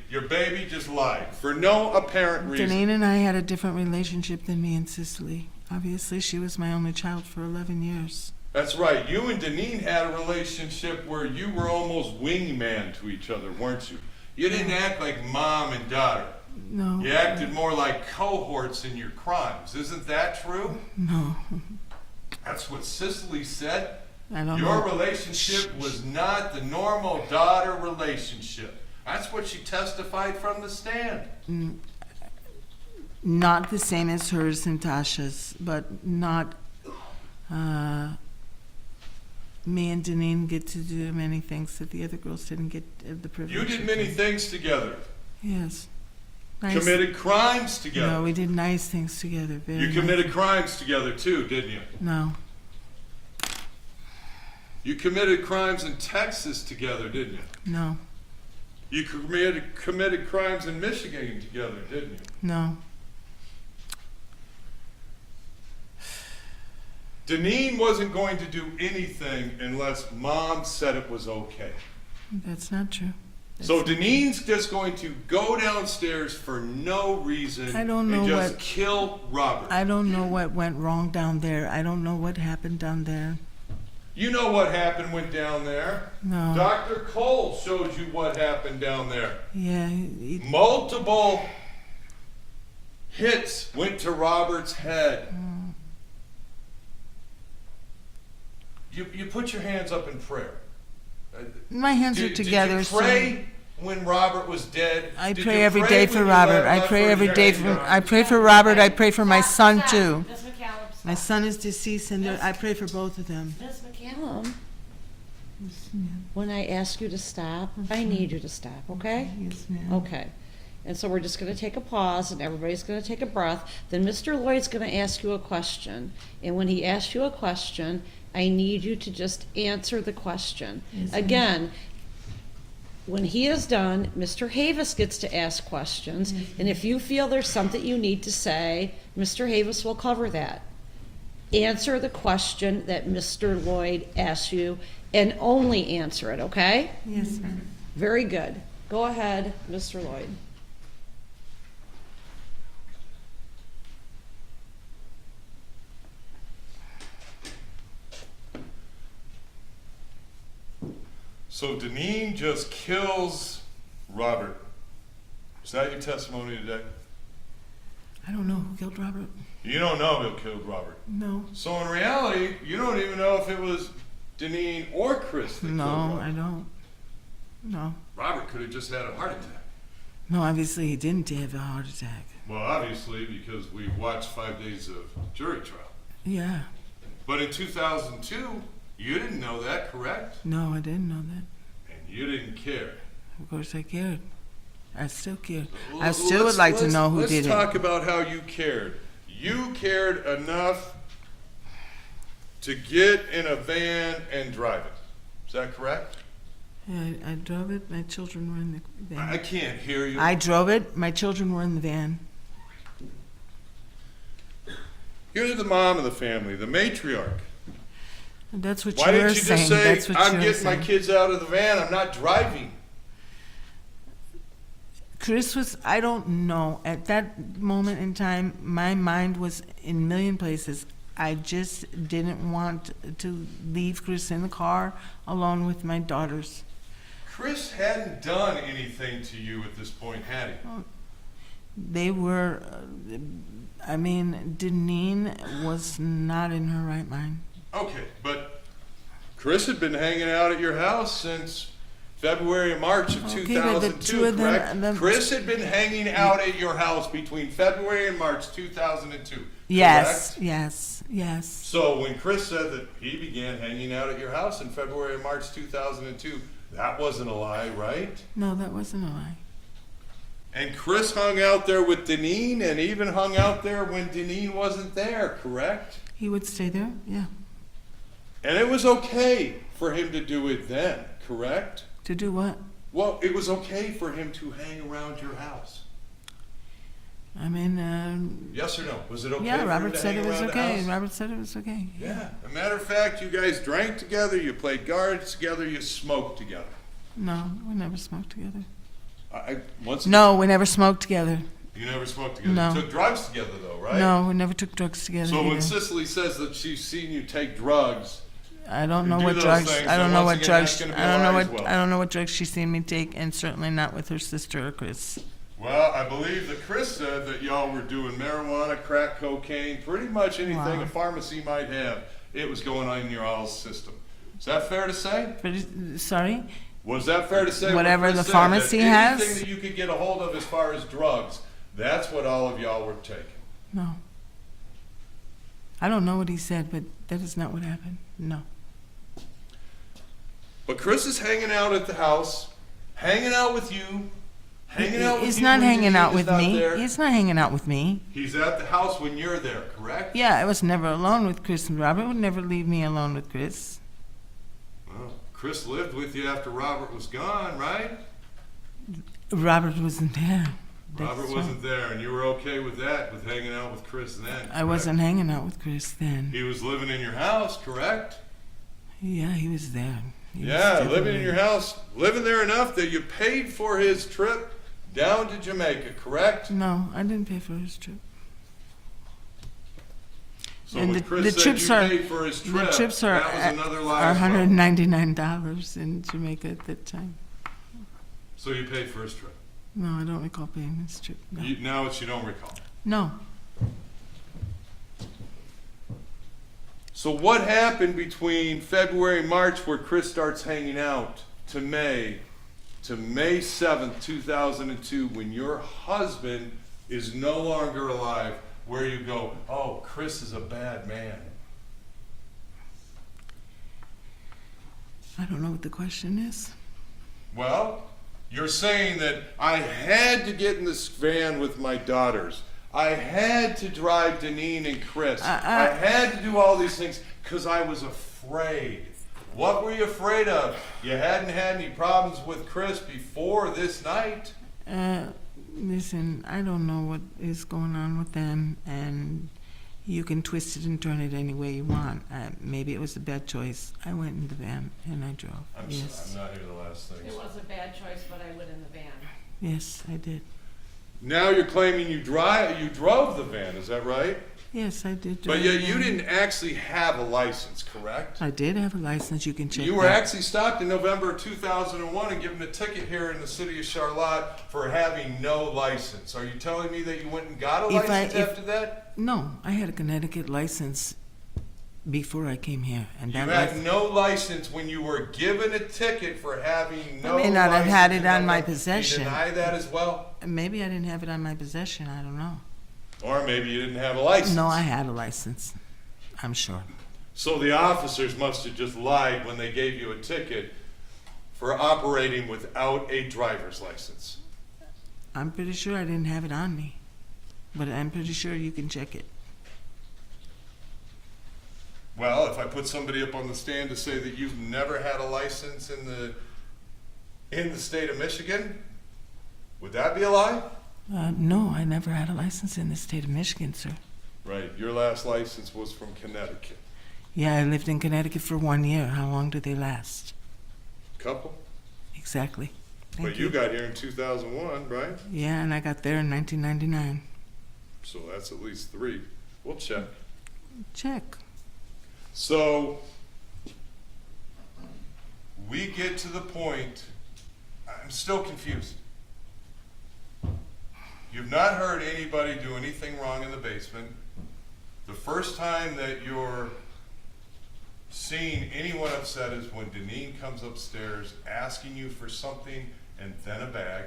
your baby just lied for no apparent reason. Deneen and I had a different relationship than me and Cicely. Obviously, she was my only child for 11 years. That's right. You and Deneen had a relationship where you were almost wingman to each other, weren't you? You didn't act like mom and daughter. No. You acted more like cohorts in your crimes. Isn't that true? No. That's what Cicely said. I don't Your know. relationship was not the normal daughter relationship. That's what she testified from the stand. Not the same as hers and Tasha's, but not. Me and Deneen get to do many things that the other girls didn't get the privilege. You did of many doing. things together. Yes. Nice. Committed crimes together. No, we did nice things together. Very You nice. committed crimes together too, didn't you? No. You committed crimes in Texas together, didn't you? No. You committed crimes in Michigan together, didn't you? No. Deneen wasn't going to do anything unless Mom said it was okay. That's not true. So Deneen's just going to go downstairs for no reason I don't know and just what- kill Robert. I don't know what went wrong down there. I don't know what happened down there. You know what happened when down there. No. Dr. Cole showed you what happened down there. Yeah. Multiple hits went to Robert's head. You put your hands up in prayer. My hands are together. Did you pray when Robert was dead? I Did pray you every pray day when for you Robert. I left pray for every your day day? for. I pray for Robert. I pray for my son too. Ms. McCallum, stop. My son is deceased, and I pray for both of them. Ms. McCallum, when I ask you to stop, I need you to stop, okay? Yes, ma'am. Okay. And so we're just going to take a pause, and everybody's going to take a breath. Then Mr. Lloyd's going to ask you a question. And when he asks you a question, I need you to just answer the question. Yes, ma'am. Again, when he is done, Mr. Havis gets to ask questions. And if you feel there's something you need to say, Mr. Havis will cover that. answer the question that Mr. Lloyd asked you and only answer it, okay? Yes, ma'am. Very good. Go ahead, Mr. Lloyd. So Deneen just kills Robert. Is that your testimony today? I don't know who killed Robert. You don't know who killed Robert. No. So in reality, you don't even know if it was Deneen or Chris that killed No, Robert. I don't. No. Robert could have just had a heart attack. No, obviously he didn't have a heart attack. Well, obviously, because we watched 5 days of jury trial. Yeah. But in 2002, you didn't know that, correct? No, I didn't know that. And you didn't care. Of course I cared. I still cared. Well, I still would like to know who did Let's talk it. about how you cared. You cared enough to get in a van and drive it. Is that correct? Yeah, I drove it. My children were in the van. I can't hear you. I drove it. My children were in the van. You're the mom of the family, the matriarch. And that's what Why you were didn't you saying. just say, That's what I'm you were getting my saying. kids out of the van, I'm not driving? Chris was, I don't know. At that moment in time, my mind was in a million places. I just didn't want to leave Chris in the car alone with my daughters. Chris hadn't done anything to you at this point, had he? They were, Deneen was not in her right mind. Okay, but Chris had been hanging out at your house since February and March of Okay, but the 2002, two of them- correct? Chris had been hanging out at your house between February and March 2002, Yes, correct? yes. So when Chris said that he began hanging out at your house in February and March 2002, that wasn't a lie, right? No, that wasn't a lie. And Chris hung out there with Deneen and even hung out there when Deneen wasn't there, correct? He would stay there, yeah. And it was okay for him to do it then, correct? To do what? Well, it was okay for him to hang around your house. Yes or no? Was it okay yeah, for him Robert to said hang it was around the okay. house? Robert said it was okay. Yeah. As a matter of fact, you guys drank together, you played cards together, you smoked together. No, we never smoked together. Once No, we never smoked together. You never smoked together. No. You took drugs together, though, right? No, we never took drugs together. So when either. Cicely says that she's seen you take drugs, I don't know do what those drugs. things, I don't then know once what again, that's drugs. gonna be I don't a know lie what. as well. I don't know what drugs she's seen me take, and certainly not with her sister or Chris. well, I believe that Chris said that y'all were doing marijuana, crack cocaine, pretty much anything Wow. a pharmacy might have. It was going on in your all's system. Is that fair to say? Sorry. Was that fair to say? Whatever what Chris the said, pharmacy that anything has? that you could get a hold of as far as drugs, that's what all of y'all were taking. No. I don't know what he said, but that is not what happened. No. But Chris is hanging out at the house, hanging out with you, hanging out with He's you not when hanging Deneen out is with not me. there. He's not hanging out with me. He's at the house when you're there, correct? Yeah, I was never alone with Chris, and Robert would never leave me alone with Chris. Well, Chris lived with you after Robert was gone, right? Robert wasn't there. Robert That's wasn't there, and you were okay with that, with hanging out with Chris then. right. I correct? wasn't hanging out with Chris then. He was living in your house, correct? Yeah, he was there. He was Yeah, living in definitely- your house, living there enough that you paid for his trip down to Jamaica, correct? No, I didn't pay for his trip. So And when the Chris said trips you are- paid for his The trip, trips are that was another lie are as well. $199 in Jamaica at that time. So you paid for his trip. No, I don't recall paying his trip. No. Now it's you don't recall. No. So what happened between February and March where Chris starts hanging out to May 7th, 2002, when your husband is no longer alive, where you go, oh, Chris is a bad man? I don't know what the question is. Well, you're saying that I had to get in this van with my daughters. I had to drive Deneen and Chris. I had to do all these things because I was afraid. What were you afraid of? You hadn't had any problems with Chris before this night? Listen, I don't know what is going on with them, and You can twist it and turn it any way you want. Maybe it was a bad choice. I went in the van and I drove. I'm Yes. not here the last thing. It was a bad choice, but I went in the van. Yes, I did. Now you're claiming you drove the van, is that right? Yes, I did. But drive yet the you van. didn't actually have a license, correct? I did have a license. You can check You were that. actually stopped in November of 2001 and given a ticket here in the city of Charlotte for having no license. Are you telling me that you went and got a If license if- after that? No, I had a Connecticut license before I came here, and You that had license. no license when you were given a ticket for having no I may not have had license it in on my November. possession. You deny that as well? Maybe I didn't have it on my possession. I don't know. Or maybe you didn't have a license. No, I had a license. I'm sure. So the officers must have just lied when they gave you a ticket for operating without a driver's license. I'm pretty sure I didn't have it on me, but I'm pretty sure you can check it. Well, if I put somebody up on the stand to say that you've never had a license in the state of Michigan, would that be a lie? No, I never had a license in the state of Michigan, sir. Right. Your last license was from Connecticut. Yeah, I lived in Connecticut for 1 year. How long do they last? Couple. Exactly. Thank But you got here in 2001, right? Yeah, and I got there in 1999. So that's at least 3. We'll check. Check. So we get to the point, I'm still confused. You've not heard anybody do anything wrong in the basement. The first time that you're seeing anyone upset is when Deneen comes upstairs asking you for something and then a bag.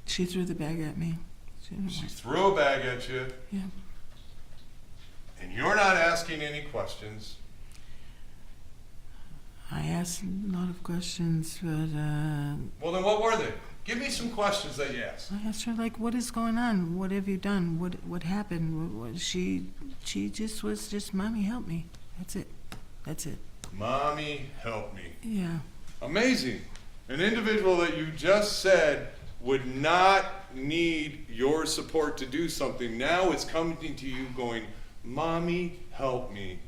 She threw the bag at me. She threw a bag at you. Yeah. And you're not asking any questions. I asked a lot of questions, but Well, then what were they? Give me some questions that you asked. I asked her, like, what is going on? What have you done? What happened? She just was just, Mommy, help me. That's it. That's it. Mommy, help me. Yeah. Amazing. An individual that you just said would not need your support to do something. Now it's coming to you going, Mommy, help me.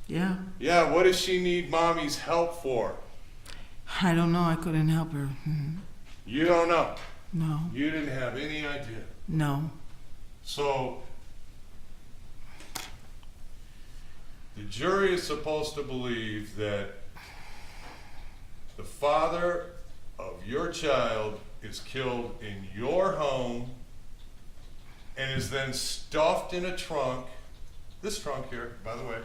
Yeah. Yeah, what does she need Mommy's help for? I don't know. I couldn't help her. You don't know. No. You didn't have any idea. No. So, the jury is supposed to believe that the father of your child is killed in your home and is then stuffed in a trunk. This trunk here, by the way,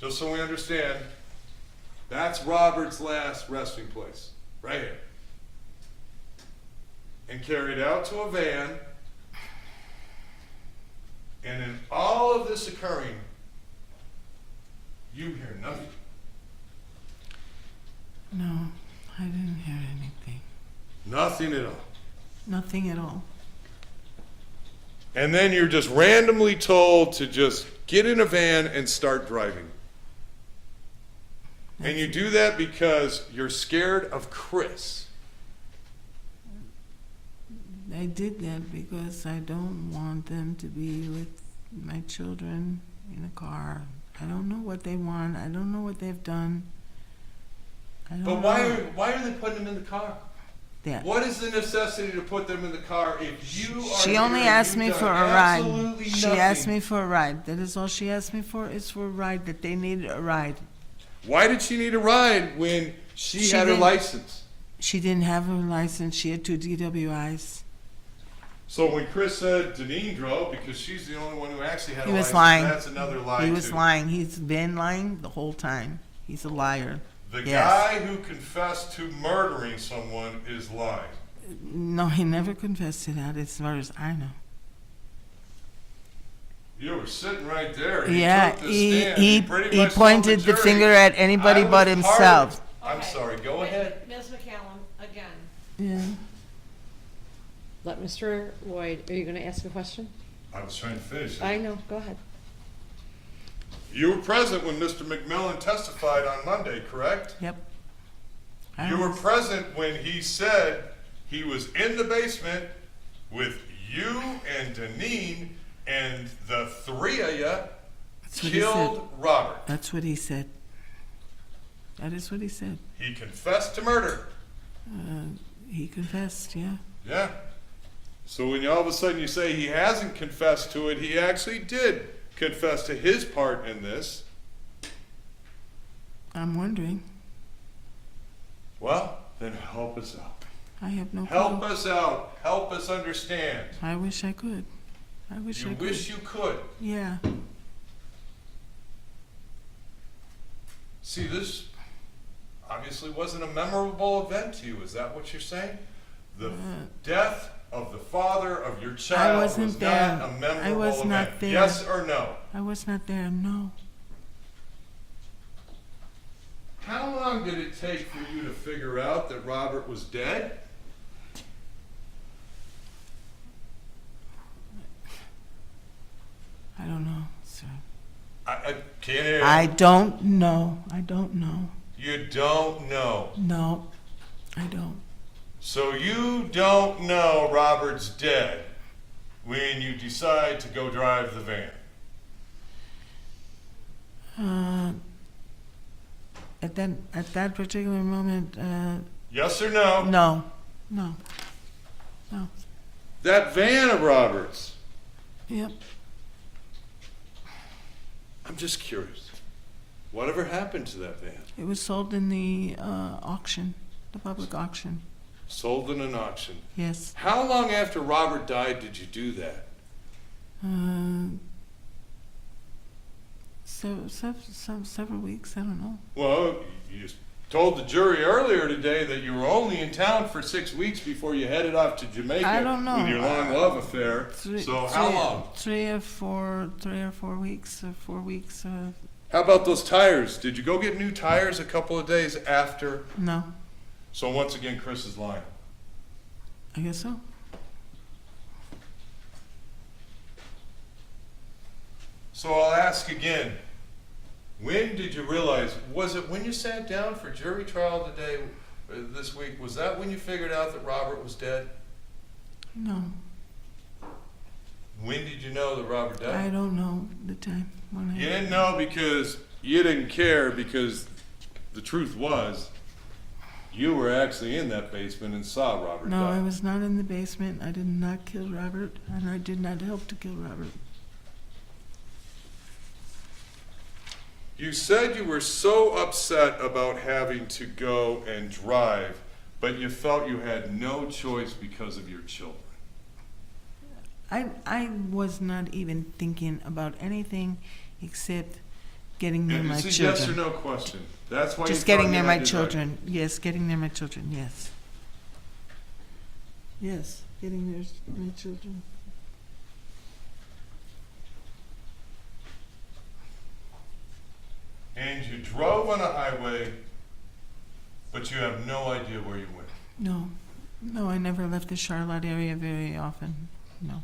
just so we understand, that's Robert's last resting place, right here. And carried out to a van. And in all of this occurring, you hear nothing. No. I didn't hear anything. Nothing at all. Nothing at all. And then you're just randomly told to just get in a van and start driving. And you do that because you're scared of Chris. I did that because I don't want them to be with my children in a car. I don't know what they want. I don't know what they've done. I don't But know. why are they putting them in the car? That. What is the necessity to put them in the car if you are She only here and asked you've me done for a ride. absolutely She nothing? asked me for a ride. That is all she asked me for. Is for a ride. That they needed a ride. Why did she need a ride when she She had her didn't- license? She didn't have her license. She had 2 DWIs. So when Chris said Deneen drove because she's the only one who actually had He a was license, lying. that's another lie He was too. lying. He's been lying the whole time. He's a liar. The Yes. guy who confessed to murdering someone is lying. No, he never confessed to that, as far as I know. You were sitting right there. And Yeah, took the he stand. he, pretty he much told pointed the jury, finger at anybody "I was but part of himself. it." I'm Okay. sorry. Go ahead. Ms. McCallum, again. Yeah. Let Mr. Lloyd, are you going to ask a question? I was trying to finish. I know, go ahead. You were present when Mr. McMillan testified on Monday, correct? Yep. You were present when he said he was in the basement with you and Deneen, and the three of you That's what he killed said. Robert. That's what he said. That is what he said. He confessed to murder. He confessed, yeah. Yeah. So when all of a sudden you say he hasn't confessed to it, he actually did confess to his part in this. I'm wondering. Well, then help us out. I have no Help clue. us out. Help us understand. I wish I could. I wish You I could. wish you could. Yeah. See, this obviously wasn't a memorable event to you. Is that what you're saying? The death of the father of your child wasn't was there. not a memorable I was event. not there. Yes or no? I was not there, no. How long did it take for you to figure out that Robert was dead? I don't know, sir. I can't hear you. I don't know. I don't know. You don't know. No, I don't. So you don't know Robert's dead when you decide to go drive the van. At that particular moment, Yes or no? no. That van of Robert's. Yep. I'm just curious. Whatever happened to that van? It was sold in the auction, the public auction. Sold in an auction. Yes. How long after Robert died did you do that? Several weeks. I don't know. Well, you told the jury earlier today that you were only in town for 6 weeks before you headed off to Jamaica I don't know. with your long love affair. So how long? 3 or 4 weeks. 4 weeks. How about those tires? Did you go get new tires a couple of days after? No. So once again, Chris is lying. I guess so. So I'll ask again. When did you realize, was it when you sat down for jury trial today, this week, was that when you figured out that Robert was dead? No. When did you know that Robert died? I don't know the time when You didn't know because you didn't care, because the truth was you were actually in that basement and saw Robert No, die. I was not in the basement. I did not kill Robert, and I did not help to kill Robert. You said you were so upset about having to go and drive, but you felt you had no choice because of your children. I was not even thinking about anything except getting near my It's a children. yes or no question. That's why Just you thought getting near you my had to drive. children. Yes, getting near my children. Yes. Yes, getting near my children. And you drove on a highway, but you have no idea where you went. No, I never left the Charlotte area very often. No.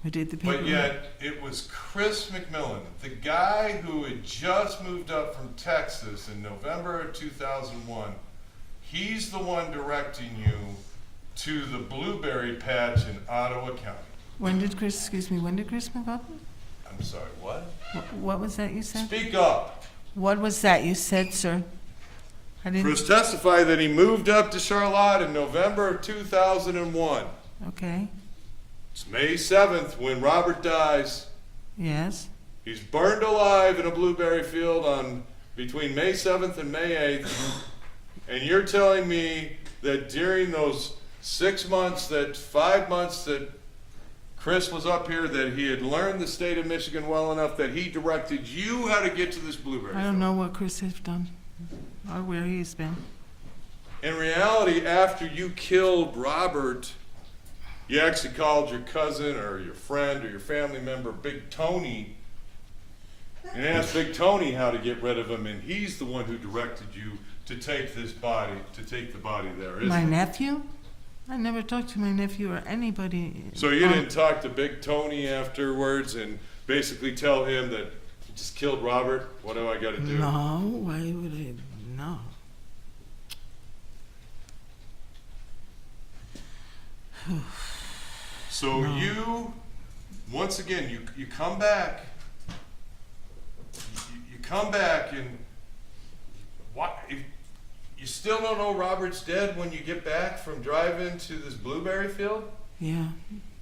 I did the paper. But yet, it was Chris McMillan, the guy who had just moved up from Texas in November of 2001. He's the one directing you to the blueberry patch in Ottawa County. When did Chris move up? I'm sorry, what? What was that you said? Speak up. What was that you said, sir? I didn't. Chris testified that he moved up to Charlotte in November of 2001. Okay. It's May 7th when Robert dies. Yes. He's burned alive in a blueberry field on between May 7th and May 8th. And you're telling me that during those 5 months that Chris was up here, that he had learned the state of Michigan well enough that he directed you how to get to this blueberry I field. don't know what Chris has done or where he's been. In reality, after you killed Robert, you actually called your cousin or your friend or your family member, Big Tony, and asked Big Tony how to get rid of him, and he's the one who directed you to take the body there, isn't My it? nephew? I never talked to my nephew or anybody. So you didn't talk to Big Tony afterwards and basically tell him that you just killed Robert? What do I got to do? No, why would I? No. So No. you once again, you come back. You come back and if you still don't know Robert's dead when you get back from driving to this blueberry field? Yeah.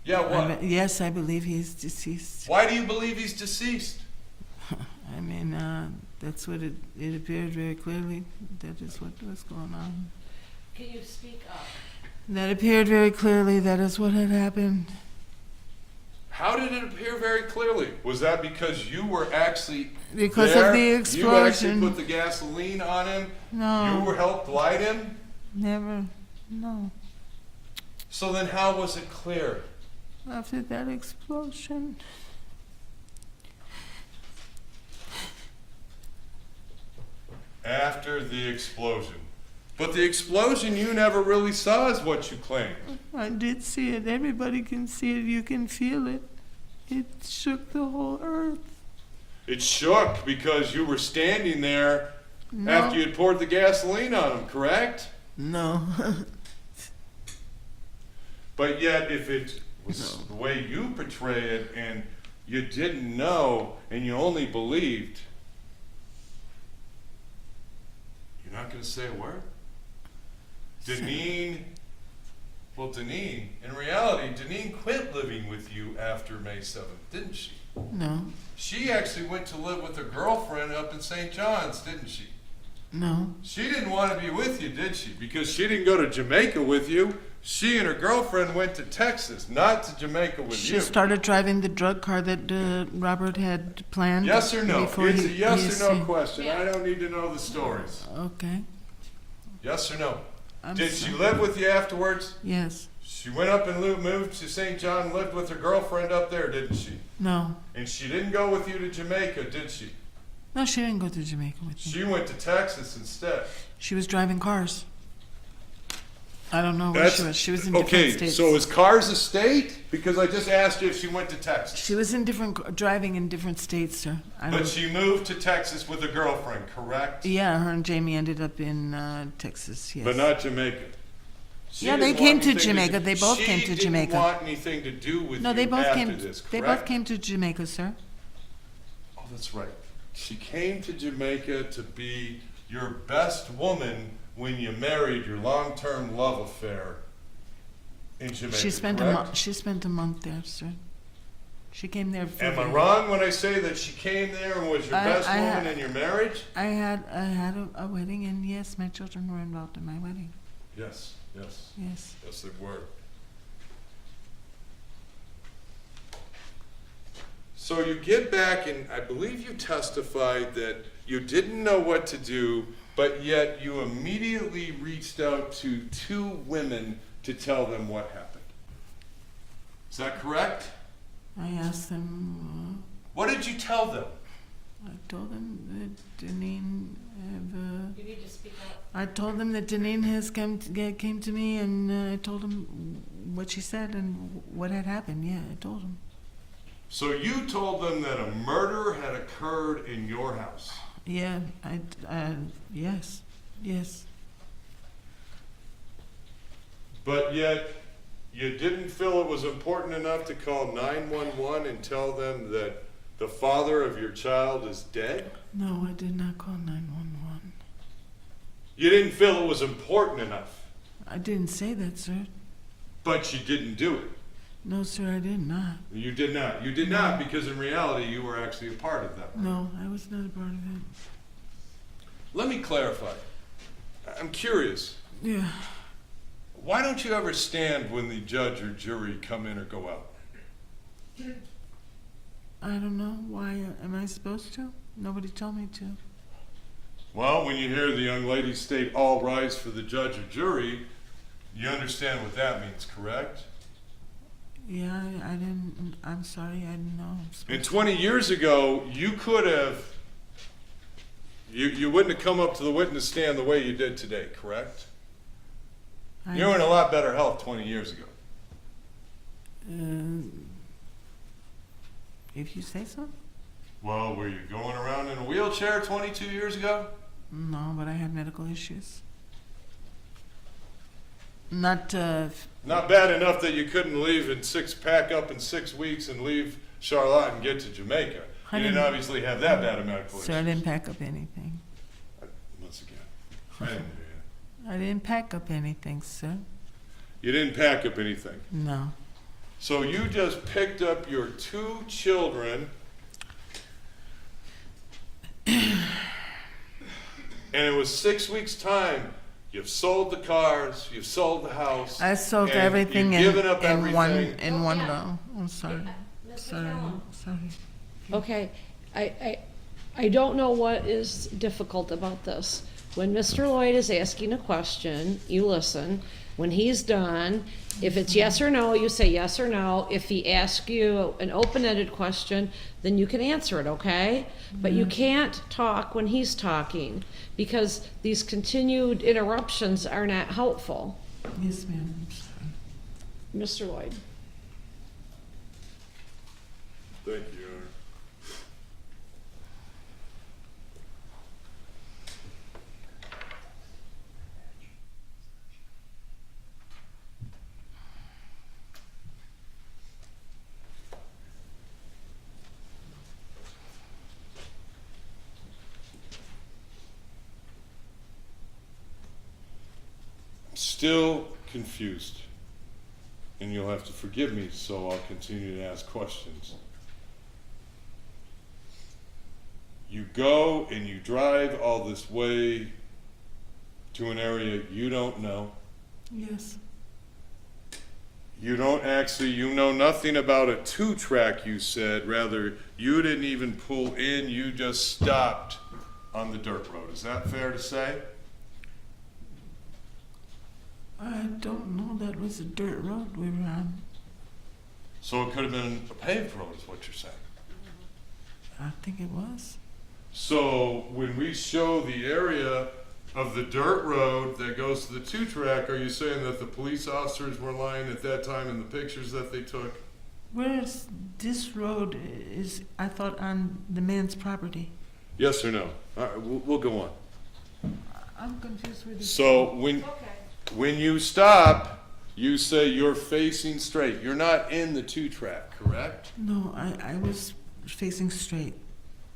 Yeah, what? Yes, I believe he's deceased. Why do you believe he's deceased? I mean, that's what it appeared very clearly. That is what was going on. Can you speak up? That appeared very clearly. That is what had happened. How did it appear very clearly? Was that because you were actually Because there? of the You actually explosion. put the gasoline on him? No. You were helped light him? Never. No. So then how was it clear? After that explosion. After the explosion. But the explosion you never really saw is what you claimed. I did see it. Everybody can see it. You can feel it. It shook the whole earth. It shook because you were standing there No. after you had poured the gasoline on him, correct? No. But yet, if it was the way you portray it and you didn't know and you only believed, you're not going to say a word? Deneen, in reality, Deneen quit living with you after May 7th, didn't she? No. She actually went to live with her girlfriend up in St. John's, didn't she? No. She didn't want to be with you, did she? Because she didn't go to Jamaica with you. She and her girlfriend went to Texas, not to Jamaica with She you. started driving the drug car that Robert had planned. Yes or no? before It's a he yes or no see- question. I don't need to know the stories. Okay. Yes or no? I'm Did she sorry. live with you afterwards? Yes. She went up and moved to St. John and lived with her girlfriend up there, didn't she? No. And she didn't go with you to Jamaica, did she? No, she didn't go to Jamaica with me. She went to Texas instead. She was driving cars. I don't know where she was. She was in different okay, states. so is Cars a state? Because I just asked you if she went to Texas. She was in driving in different states, sir. But she moved to Texas with a girlfriend, correct? Yeah, her and Jamie ended up in Texas, yes. But not Jamaica. She Yeah, didn't they want came to anything Jamaica. They both came to She Jamaica. didn't want anything to do with No, you they both after came. this, They correct? both came to Jamaica, sir. Oh, that's right. She came to Jamaica to be your best woman when you married your long-term love affair in Jamaica, She spent correct? She spent a month there, sir. She came there. For Am I wrong when I say that she came there and was your best woman in your marriage? I had a wedding, and yes, my children were involved in my wedding. Yes, yes, Yes. yes, they were. So you get back, and I believe you testified that you didn't know what to do, but yet you immediately reached out to two women to tell them what happened. Is that correct? I asked them. What did you tell them? I told them that Deneen. You need to speak up. I told them that Deneen came to me, and I told them what she said and what had happened. Yeah, I told them. So you told them that a murder had occurred in your house. Yeah, yes, yes. But yet, you didn't feel it was important enough to call 911 and tell them that the father of your child is dead? No, I did not call 911. You didn't feel it was important enough, I didn't say that, sir. but you didn't do it. No, sir, I did not. You did not. You did not because in reality you were actually a part of that. No, I was not a part of it. Let me clarify. I'm curious. Yeah. Why don't you ever stand when the judge or jury come in or go out? I don't know. Why am I supposed to? Nobody told me to. Well, when you hear the young lady state all rise for the judge or jury, you understand what that means, correct? Yeah, I didn't. I'm sorry, I didn't know. And 20 years ago, you could have, you wouldn't have come up to the witness stand the way you did today, correct? You were in a lot better health 20 years ago. If you say so. Well, were you going around in a wheelchair 22 years ago? No, but I had medical issues. Not, Not bad enough that you couldn't pack up in 6 weeks and leave Charlotte and get to Jamaica. I You didn't didn't- obviously have that bad a medical sir, I issues. didn't pack up anything. Once again, I didn't hear you. I didn't pack up anything, sir. You didn't pack up anything. No. So you just picked up your 2 children and it was 6 weeks' time. You've sold the cars, you've sold the house. I sold and everything you've given up in one everything. in one Yeah. go. I'm sorry. Ms. Sorry. McCallum. Sorry. Okay, I don't know what is difficult about this. When Mr. Lloyd is asking a question, you listen. When he's done, if it's yes or no, you say yes or no. If he asks you an open-ended question, then you can answer it, okay? But you can't talk when he's talking, because these continued interruptions are not helpful. Yes, ma'am. I'm sorry. Mr. Lloyd. Thank you, Your Honor. I'm still confused, and you'll have to forgive me, so I'll continue to ask questions. You go and you drive all this way to an area you don't know. Yes. You know nothing about a 2-track, you said. Rather, you didn't even pull in, you just stopped on the dirt road. Is that fair to say? I don't know. That was a dirt road we were on. So it could have been a paved road, is what you're saying. I think it was. So when we show the area of the dirt road that goes to the 2-track, are you saying that the police officers were lying at that time in the pictures that they took? Where's this road is, I thought, on the man's property. Yes or no? All right, we'll go on. I'm confused with this. So when you stop, you say you're facing straight. You're not in the 2-track, correct? No, I was facing straight.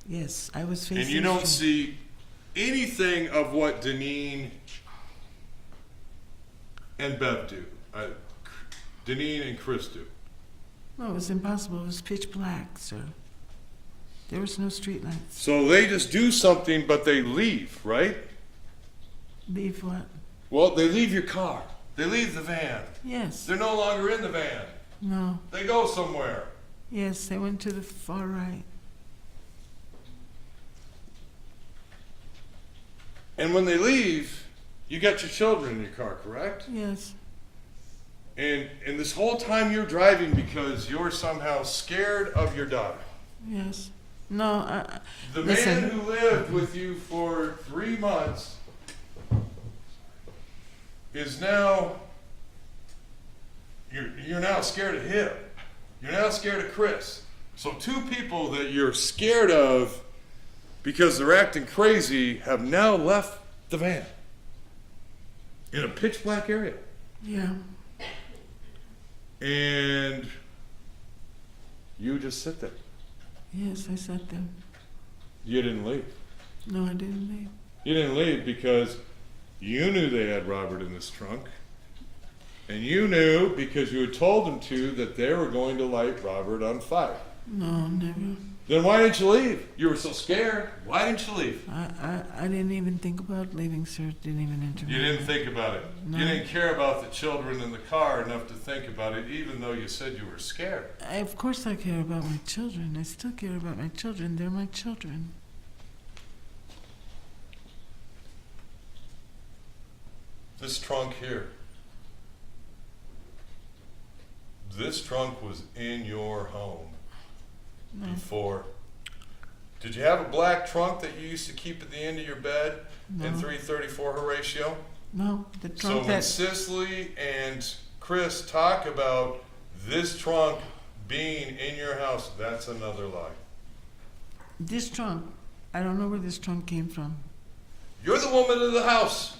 Yes, I was facing And you don't straight. see anything of what Deneen and Bev do. Deneen and Chris do. No, it was impossible. It was pitch black, sir. There was no street lights. So they just do something, but they leave, right? Leave what? Well, they leave your car. They leave the van. Yes. They're no longer in the van. No. They go somewhere. Yes, they went to the far right. And when they leave, you got your children in your car, correct? Yes. And this whole time you're driving because you're somehow scared of your daughter. Yes. No, The listen. man who lived with you for 3 months is now, you're now scared of him. You're now scared of Chris. So 2 people that you're scared of because they're acting crazy have now left the van in a pitch black area. Yeah. And you just sit there. Yes, I sat there. You didn't leave. No, I didn't leave. You didn't leave because you knew they had Robert in this trunk. And you knew, because you had told them to, that they were going to light Robert on fire. No, never. Then why didn't you leave? You were so scared. Why didn't you leave? I didn't even think about leaving, sir. Didn't even enter. You didn't think about it. No. You didn't care about the children in the car enough to think about it, even though you said you were scared. Of course I care about my children. I still care about my children. They're my children. This trunk here. This trunk was in your home No. before. Did you have a black trunk that you used to keep at the end of your bed in No. 334 Horatio? No, the So trunk when that Cicely and Chris talk about this trunk being in your house, that's another lie. this trunk, I don't know where this trunk came from. You're the woman of the house.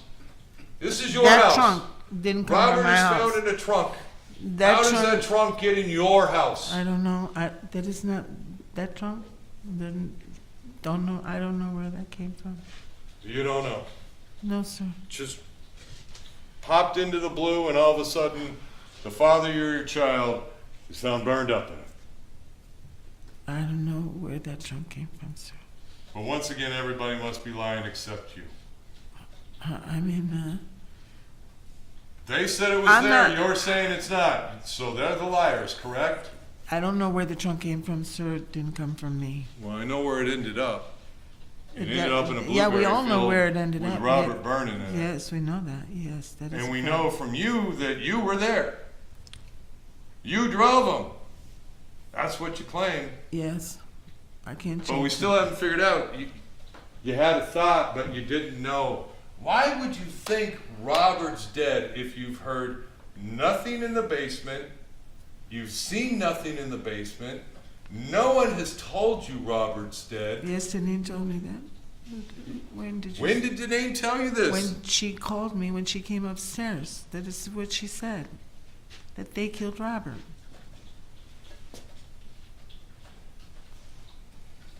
This is your That house. trunk, Didn't come Robert from my is house. found in a trunk. That How does trunk, that trunk get in your house? I don't know. That is not that trunk. Don't know. I don't know where that came from. You don't know. No, sir. Just popped into the blue, and all of a sudden, the father of your child is found burned up in it. I don't know where that trunk came from, sir. But once again, everybody must be lying except you. I mean, They said it was I'm there. not- You're saying it's not. So they're the liars, correct? I don't know where the trunk came from, sir. It didn't come from me. Well, I know where it ended up. It That- ended up in a blueberry yeah, we all know field where it ended with up. Robert Yeah. burning in it. Yes, we know that. Yes, that is. And we correct. know from you that you were there. You drove them. That's what you claim. Yes, I can't change. But we still haven't figured out. You had a thought, but you didn't know. Why would you think Robert's dead if you've heard nothing in the basement, you've seen nothing in the basement, no one has told you Robert's dead? Yes, Janine told me that. When did you? When did Janine tell you this? When she called me when she came upstairs. That is what she said. That they killed Robert.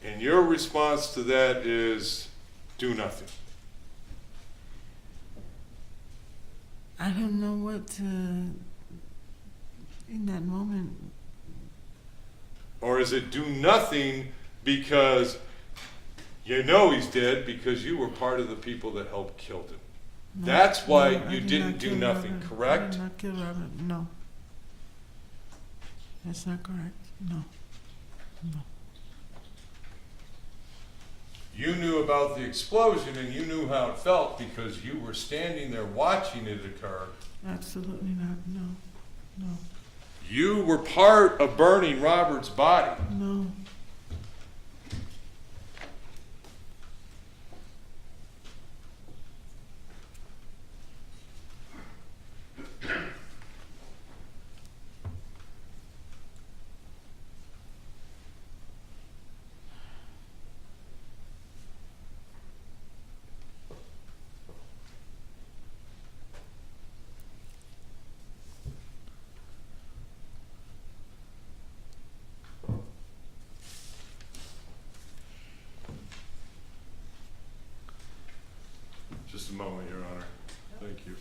And your response to that is do nothing. I don't know what to. In that moment, Or is it do nothing because you know he's dead because you were part of the people that helped kill him? no, That's why no, I you did didn't not do kill nothing, Robert. I correct? did not kill Robert. No. That's not correct. No. No. You knew about the explosion and you knew how it felt because you were standing there watching it occur. Absolutely not. No. No. You were part of burning Robert's body. No. Just a moment, Your Honor. Thank you.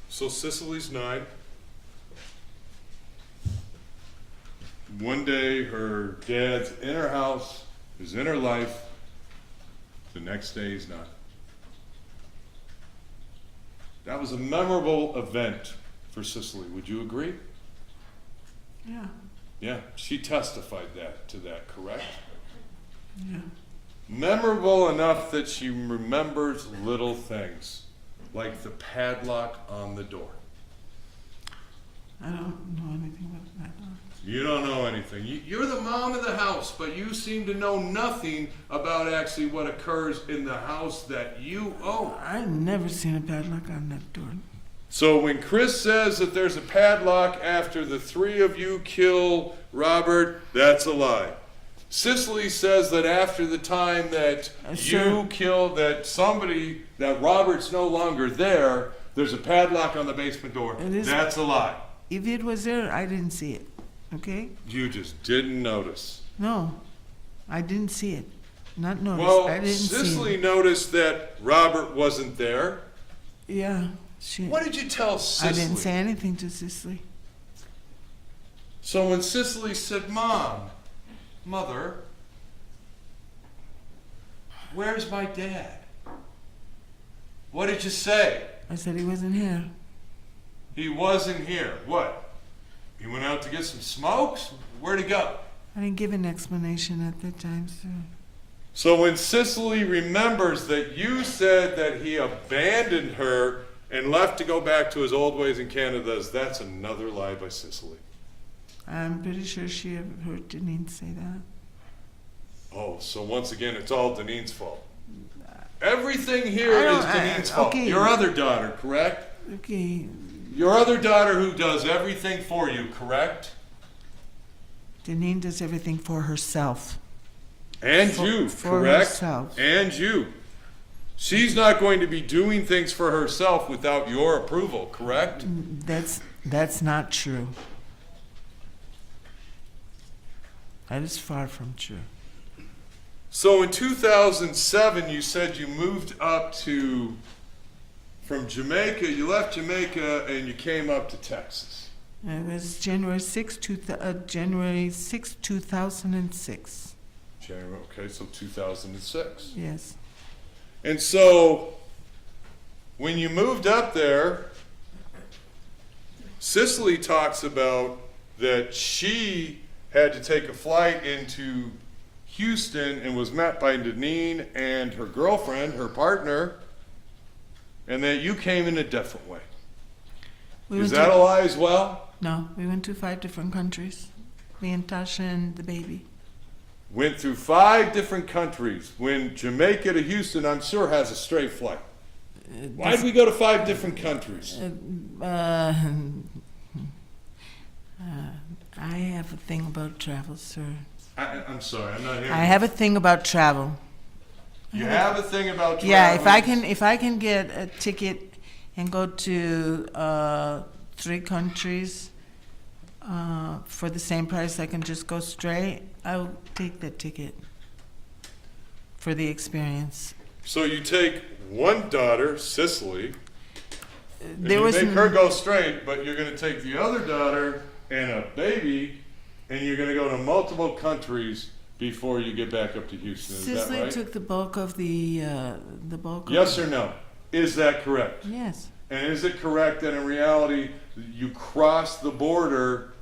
So Cicely's 9. One day her dad's in her house, is in her life. The next day he's not. That was a memorable event for Cicely. Would you agree? Yeah. Yeah, she testified to that, correct? Yeah. Memorable enough that she remembers little things, like the padlock on the door. I don't know anything about that. You don't know anything. You're the mom of the house, but you seem to know nothing about actually what occurs in the house that you own. I've never seen a padlock on that door. So when Chris says that there's a padlock after the three of you kill Robert, that's a lie. Cicely says that after the time that Sure. you kill that Robert's no longer there, there's a padlock on the basement door. It is- That's a lie. If it was there, I didn't see it. Okay? You just didn't notice. No, I didn't see it. Not notice. Well, I didn't Cicely see it. noticed that Robert wasn't there. Yeah, she. What did you tell Cicely? I didn't say anything to Cicely. So when Cicely said, Mother, where's my dad? What did you say? I said he wasn't here. He wasn't here. What? He went out to get some smokes? Where'd he go? I didn't give an explanation at that time, sir. So when Cicely remembers that you said that he abandoned her and left to go back to his old ways in Canada, that's another lie by Cicely. I'm pretty sure she heard Janine say that. Oh, so once again, it's all Deneen's fault. Everything here I don't- is Deneen's fault. okay. Your other daughter, correct? Okay, Your other daughter who does everything for you, correct? Deneen does everything for herself. And For- you, for correct? herself. And you. She's not going to be doing things for herself without your approval, correct? That's not true. That is far from true. So in 2007, you said you moved up from Jamaica, you left Jamaica and you came up to Texas. It was January 6, 2006. January, okay, so 2006. Yes. And so when you moved up there, Cicely talks about that she had to take a flight into Houston and was met by Deneen and her girlfriend, her partner, and that you came in a different way. Is that a lie as well? No, we went to 5 different countries. Me and Tasha and the baby. Went through 5 different countries. When Jamaica to Houston, I'm sure, has a straight flight. Why did we go to 5 different countries? I have a thing about travel, sir. I'm sorry, I'm not hearing. I have a thing about travel. You have a thing about travel. Yeah, if I can get a ticket and go to 3 countries for the same price, I can just go straight. I'll take that ticket for the experience. So you take one daughter, Cicely, and There you was make her go straight, but you're going to take the other daughter and a baby, and you're going to go to multiple countries before you get back up to Houston. Is that Cicely right? took the bulk of the bulk. Yes of or no? Is that correct? Yes. And is it correct that in reality you crossed the border,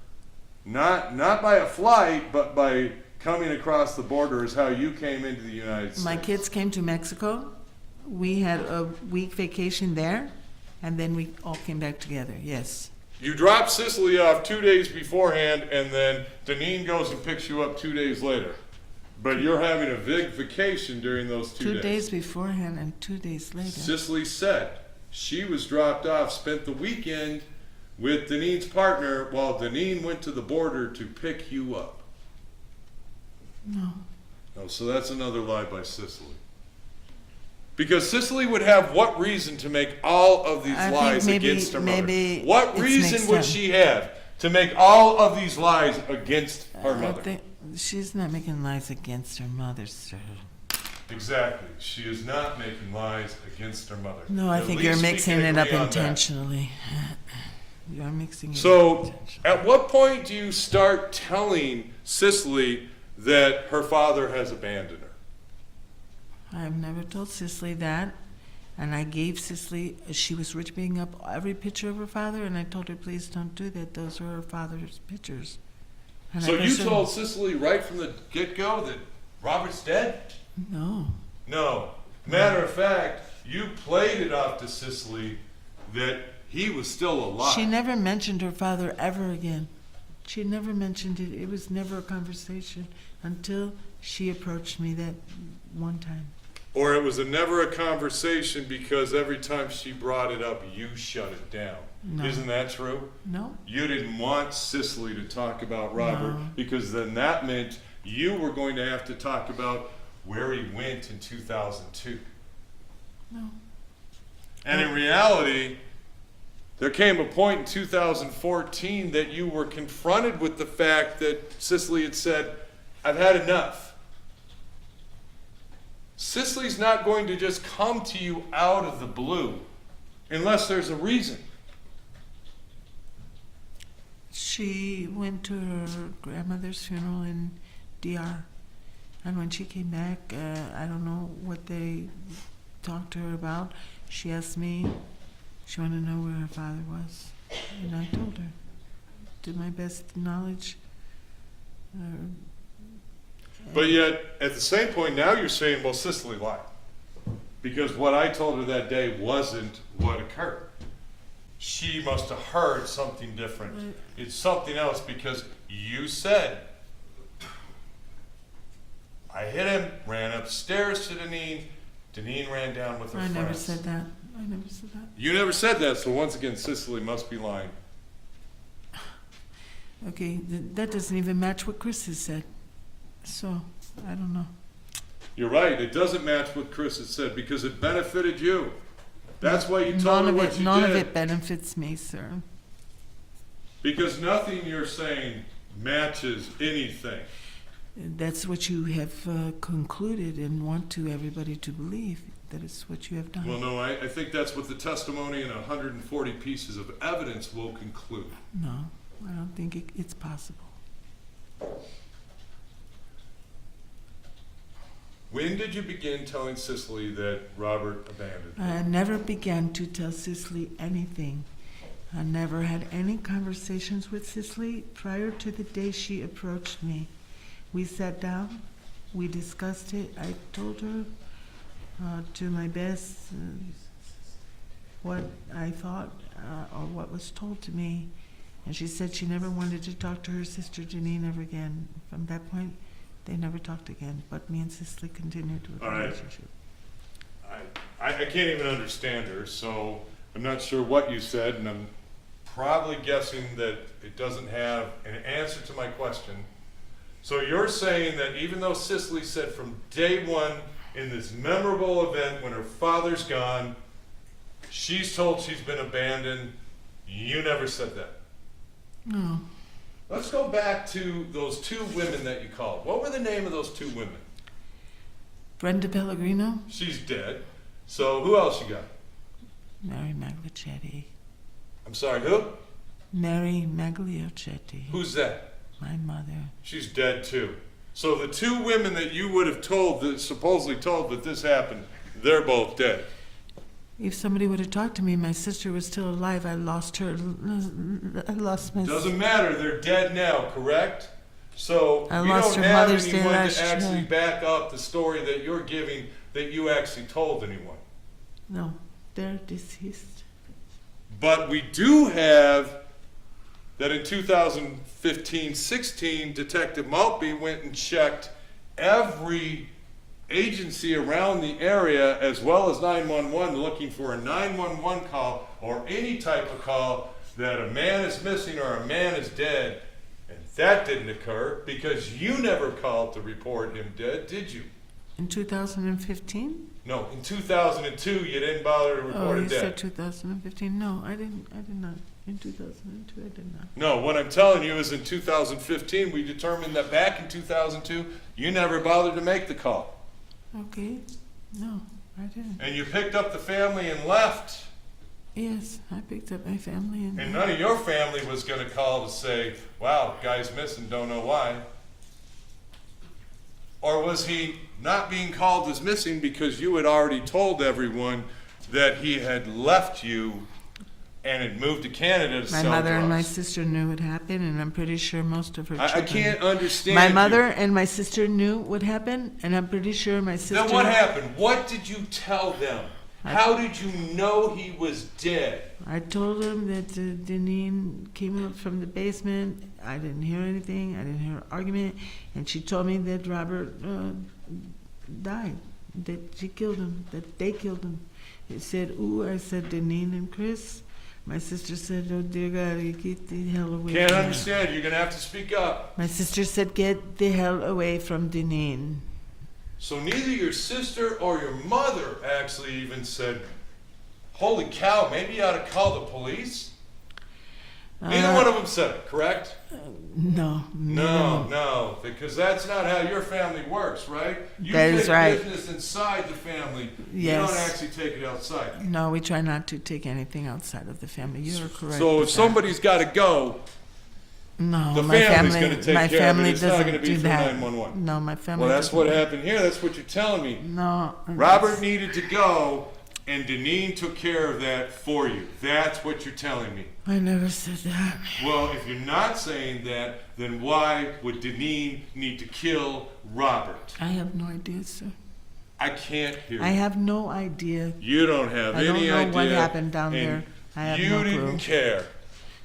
not by a flight, but by coming across the border is how you came into the United States? My kids came to Mexico. We had a week vacation there, and then we all came back together. Yes. You drop Cicely off 2 days beforehand, and then Deneen goes and picks you up 2 days later. But you're having a big vacation during those 2 days. 2 days beforehand and 2 days later. Cicely said she was dropped off, spent the weekend with Deneen's partner while Deneen went to the border to pick you up. No. Oh, so that's another lie by Cicely. Because Cicely would have what reason to make all of these I think lies maybe- against her mother? maybe What it's reason mixed would up. she have to make all of these lies against her I mother? think she's not making lies against her mother, sir. Exactly. She is not making lies against her mother. No, I At think least you're we mixing can it up agree on that. intentionally. You're mixing it up So, intentionally. at what point do you start telling Cicely that her father has abandoned her? I've never told Cicely that. And I gave Cicely, she was ripping up every picture of her father, and I told her, please don't do that. Those are her father's pictures. And So I you listened. told Cicely right from the get-go that Robert's dead? No. No. Matter of fact, you played it off to Cicely that he was still alive. She never mentioned her father ever again. She never mentioned it. It was never a conversation until she approached me that one time. Or it was never a conversation because every time she brought it up, you shut it down. No. Isn't that true? No. You didn't want Cicely to talk about Robert No. because then that meant you were going to have to talk about where he went in 2002. No. And in reality, there came a point in 2014 that you were confronted with the fact that Cicely had said, I've had enough. Cicely's not going to just come to you out of the blue unless there's a reason. She went to her grandmother's funeral in DR. And when she came back, I don't know what they talked to her about. She asked me, she wanted to know where her father was. And I told her, to my best knowledge. But yet, at the same point, now you're saying, well, Cicely lied. Because what I told her that day wasn't what occurred. She must have heard something different. It's something else because you said, I hit him, ran upstairs to Deneen. Deneen ran down with her I friends. never said that. I never said that. You never said that, so once again, Cicely must be lying. Okay, that doesn't even match what Chris has said. So, I don't know. You're right, it doesn't match what Chris had said because it benefited you. That's why you told her what you None of did. it benefits me, sir. Because nothing you're saying matches anything. That's what you have concluded and want to everybody to believe, that it's what you have done. Well, no, I think that's what the testimony and 140 pieces of evidence will conclude. No, I don't think it's possible. When did you begin telling Cicely that Robert abandoned her? I never began to tell Cicely anything. I never had any conversations with Cicely prior to the day she approached me. We sat down, we discussed it. I told her to my best what I thought or what was told to me. And she said she never wanted to talk to her sister Janine ever again. From that point, they never talked again. But me and Cicely continued with the All right. relationship. I can't even understand her, so I'm not sure what you said, and I'm probably guessing that it doesn't have an answer to my question. So you're saying that even though Cicely said from day one in this memorable event when her father's gone, she's told she's been abandoned, you never said that? No. Let's go back to those two women that you called. What were the name of those two women? Brenda Pellegrino, She's dead. So who else you got? Mary Magliocetti. I'm sorry, who? Mary Magliocetti. Who's that? My mother. She's dead too. So the two women that you would have told, that supposedly told that this happened, they're both dead. If somebody would have talked to me, my sister was still alive. I lost her. I lost my. Doesn't matter, they're dead now, correct? So I you lost don't her have Mother's Day anyone last to actually year. back up the story that you're giving that you actually told anyone. No, they're deceased. But we do have that in 2015-16, Detective Maltby went and checked every agency around the area as well as 911 looking for a 911 call or any type of call that a man is missing or a man is dead. And that didn't occur because you never called to report him dead, did you? In 2015? No, in 2002 you didn't bother to Oh, report you him said dead. 2015. No, I didn't. I did not. In 2002, I did not. No, what I'm telling you is in 2015 we determined that back in 2002 you never bothered to make the call. Okay. No, I didn't. And you picked up the family and left. Yes, I picked up my family and. And none of your family was going to call to say, wow, guy's missing, don't know why. Or was he not being called as missing because you had already told everyone that he had left you and had moved to Canada to My sell mother and my drugs? sister knew what happened, and I'm pretty sure most of her children. I can't understand My you. mother and my sister knew what happened, and I'm pretty sure my sister. Then what happened? What did you tell them? How did you know he was dead? I told them that Deneen came up from the basement. I didn't hear anything. I didn't hear an argument. And she told me that Robert died, that she killed him, that they killed him. He said, ooh, I said, Deneen and Chris. My sister said, oh, dear God, get the hell away Can't from her. understand. You're going to have to speak up. My sister said, get the hell away from Deneen. So neither your sister or your mother actually even said, holy cow, maybe you ought to call the police? Neither one of them said it, correct? No. No, because that's not how your family works, right? You That is take right. business inside the family. You Yes. don't actually take it outside. No, we try not to take anything outside of the family. You're correct. So with if that. somebody's got to go, No, The my family's family, gonna take my care of it. family It's not doesn't gonna be do from that. 911. No, my family. well, that's doesn't what do that. happened here. That's what you're telling me. No. Robert needed to go, and Deneen took care of that for you. That's what you're telling me. I never said that. Well, if you're not saying that, then why would Deneen need to kill Robert? I have no idea, sir. I can't hear I you. have no idea. You don't have I any don't know idea. what happened down and there. I have you no didn't clue. care.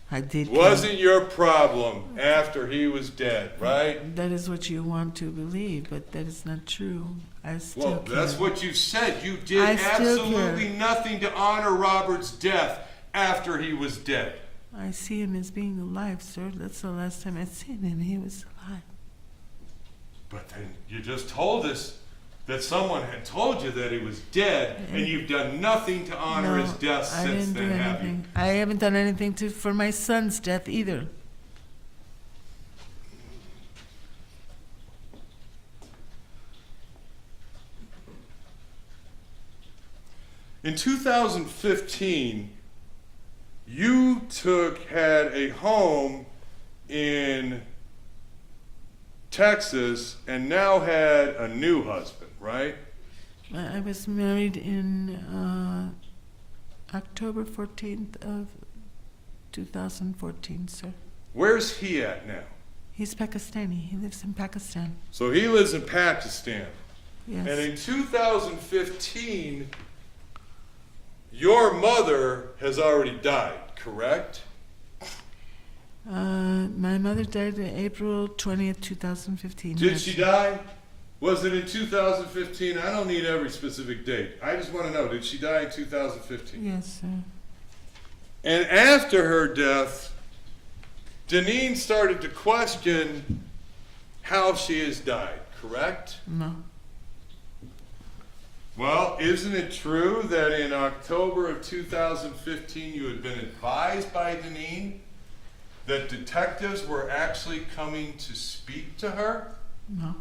I did. Wasn't your problem after he was dead, right? That is what you want to believe, but that is not true. I still Well, care. that's what you said. You did I still absolutely care. nothing to honor Robert's death after he was dead. I see him as being alive, sir. That's the last time I seen him. He was alive. But then you just told us that someone had told you that he was dead, and you've done nothing to honor his death I since didn't do then, have you? anything. I haven't done anything for my son's death either. In 2015, you had a home in Texas and now had a new husband, right? I was married in October 14th of 2014, sir. Where's he at now? He's Pakistani. He lives in Pakistan. So he lives in Pakistan. Yes. And in 2015, your mother has already died, correct? My mother died on April 20th, 2015. Did yes. she die? Was it in 2015? I don't need every specific date. I just want to know, did she die in 2015? Yes, sir. And after her death, Deneen started to question how she has died, correct? No. Well, isn't it true that in October of 2015 you had been advised by Deneen that detectives were actually coming to speak to her? No.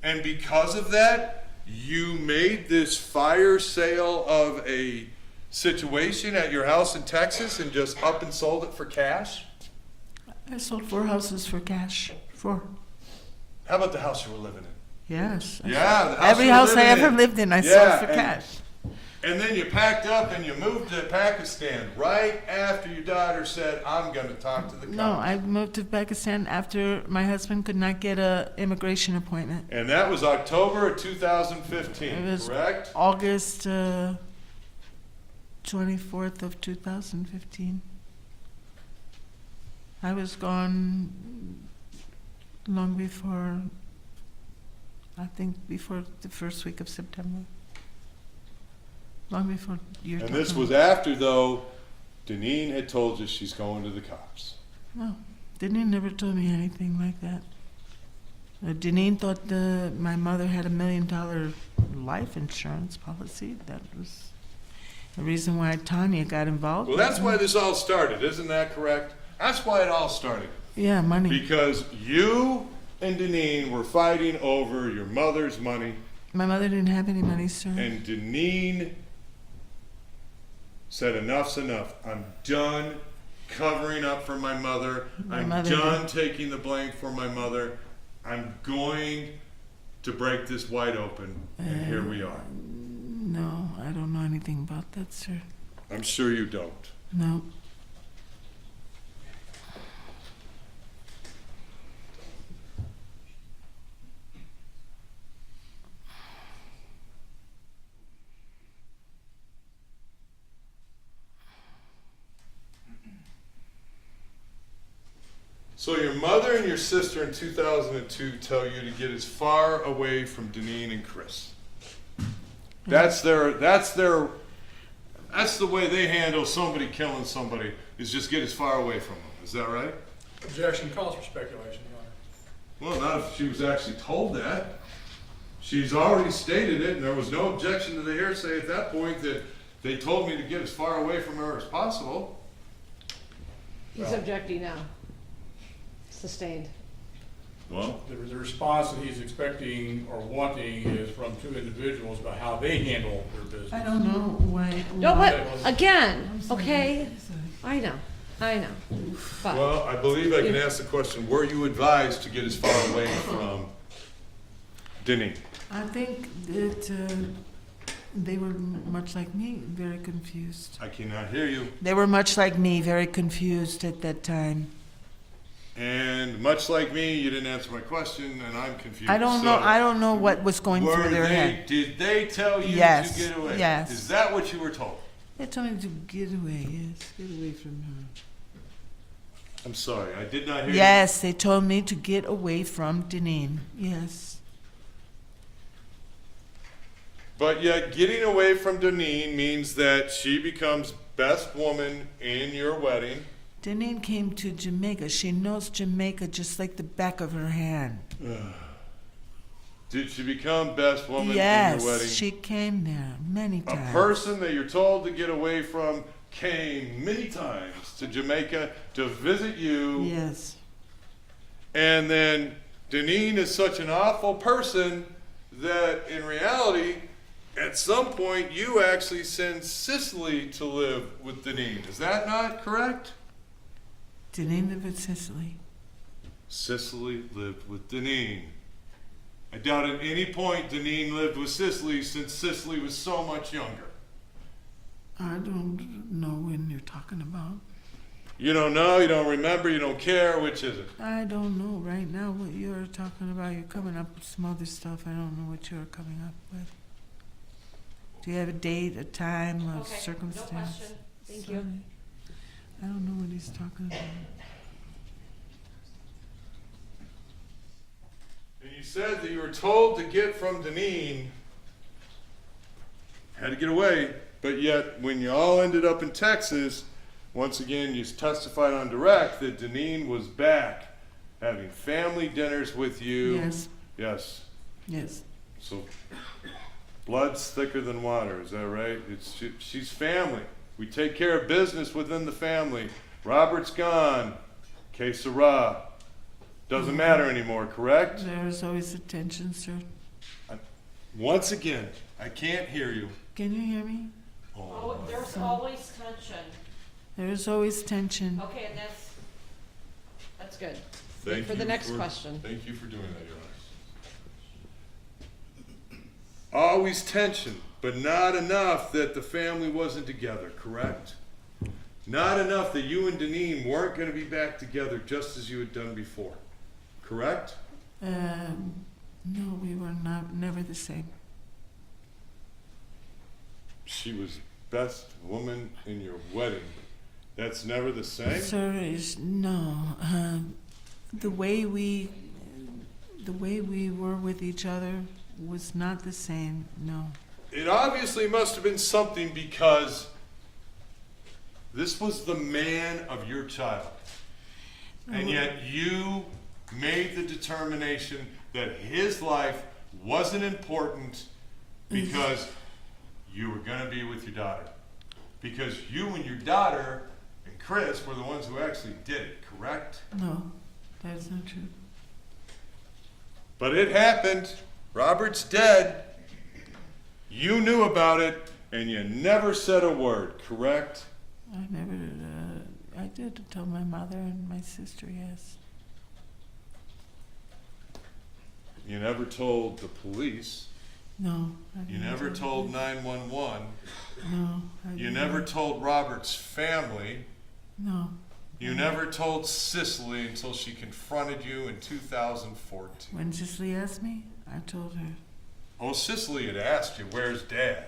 And because of that, you made this fire sale of a situation at your house in Texas and just up and sold it for cash? I sold 4 houses for cash. 4. How about the house you were living in? Yes. Yeah, the house Every you were house I living ever in. lived in, I Yeah, sold for and- cash. And then you packed up and you moved to Pakistan right after your daughter said, I'm going to talk to the cops. No, I moved to Pakistan after my husband could not get a immigration appointment. And that was October of 2015, It was correct? August 24th of 2015. I was gone long before, I think before the first week of September. Long before you're And this talking was after, though, Deneen had told you she's going to the cops. No, Deneen never told me anything like that. Deneen thought my mother had $1 million life insurance policy. That was the reason why Tanya got involved. Well, that's why this all started, isn't that correct? That's why it all started. Yeah, money. Because you and Deneen were fighting over your mother's money, My mother didn't have any money, sir. and Deneen said, enough's enough. I'm done covering up for my mother. My I'm mother done taking the blame for my mother. I'm going to break this wide open, and here we are. No, I don't know anything about that, sir. I'm sure you don't. No. So your mother and your sister in 2002 tell you to get as far away from Deneen and Chris. That's the way they handle somebody killing somebody, is just get as far away from them. Is that right? Objection calls for speculation, Your Honor. Well, not if she was actually told that. She's already stated it, and there was no objection to the hearsay at that point that they told me to get as far away from her as possible. He's objecting now. Sustained. Well, The response that he's expecting or wanting is from 2 individuals about how they handle their business. I don't know why. No, why- but again, I'm sorry. okay, I'm sorry. I know. But well, I believe I can ask the question, were you advised to get as far away from Deneen? I think that they were much like me, very confused. I cannot hear you. They were much like me, very confused at that time. And much like me, you didn't answer my question, and I'm confused. I don't know what was going through their head. Did they tell you Yes, to get away? yes. Is that what you were told? They told me to get away, yes, get away from her. I'm sorry, I did not hear you. Yes, they told me to get away from Deneen. Yes. But yet, getting away from Deneen means that she becomes best woman in your wedding. Deneen came to Jamaica. She knows Jamaica just like the back of her hand. Did she become best woman in Yes, your wedding? she came there many A times. person that you're told to get away from came many times to Jamaica to visit you. Yes. And then Deneen is such an awful person that in reality, at some point, you actually send Cicely to live with Deneen. Is that not correct? Deneen lived with Cicely. Cicely lived with Deneen. I doubt at any point Deneen lived with Cicely since Cicely was so much younger. I don't know when you're talking about. You don't know, you don't remember, you don't care, which is it? I don't know right now what you're talking about. You're coming up with some other stuff. I don't know what you're coming up with. Do you have a date, a time, a Okay, circumstance? no question. Thank you. Sorry. I don't know what he's talking about. And you said that you were told to get from Deneen, had to get away, but yet when you all ended up in Texas, once again you testified on direct that Deneen was back having family dinners with you. Yes. Yes. Yes. So blood's thicker than water, is that right? She's family. We take care of business within the family. Robert's gone. Que sera. Doesn't matter anymore, correct? There's always a tension, sir. Once again, I can't hear you. Can you hear me? Oh, there's always tension. There's always tension. Okay, and that's good. Thank For the you next question. Thank you for doing that, Your Honor. Always tension, but not enough that the family wasn't together, correct? Not enough that you and Deneen weren't going to be back together just as you had done before, correct? No, we were never the same. She was best woman in your wedding. That's never the same? Sir, no. The way we were with each other was not the same. No. It obviously must have been something because this was the man of your child. And yet you made the determination that his life wasn't important because you were going to be with your daughter. Because you and your daughter and Chris were the ones who actually did it, correct? No, that's not true. But it happened. Robert's dead. You knew about it, and you never said a word, correct? I never. I did tell my mother and my sister. Yes. You never told the police. No. I You didn't never tell told them. 911. No. You never told Robert's family. No. You never told Cicely until she confronted you in 2014. When Cicely asked me, I told her. Oh, Cicely had asked you, where's Dad?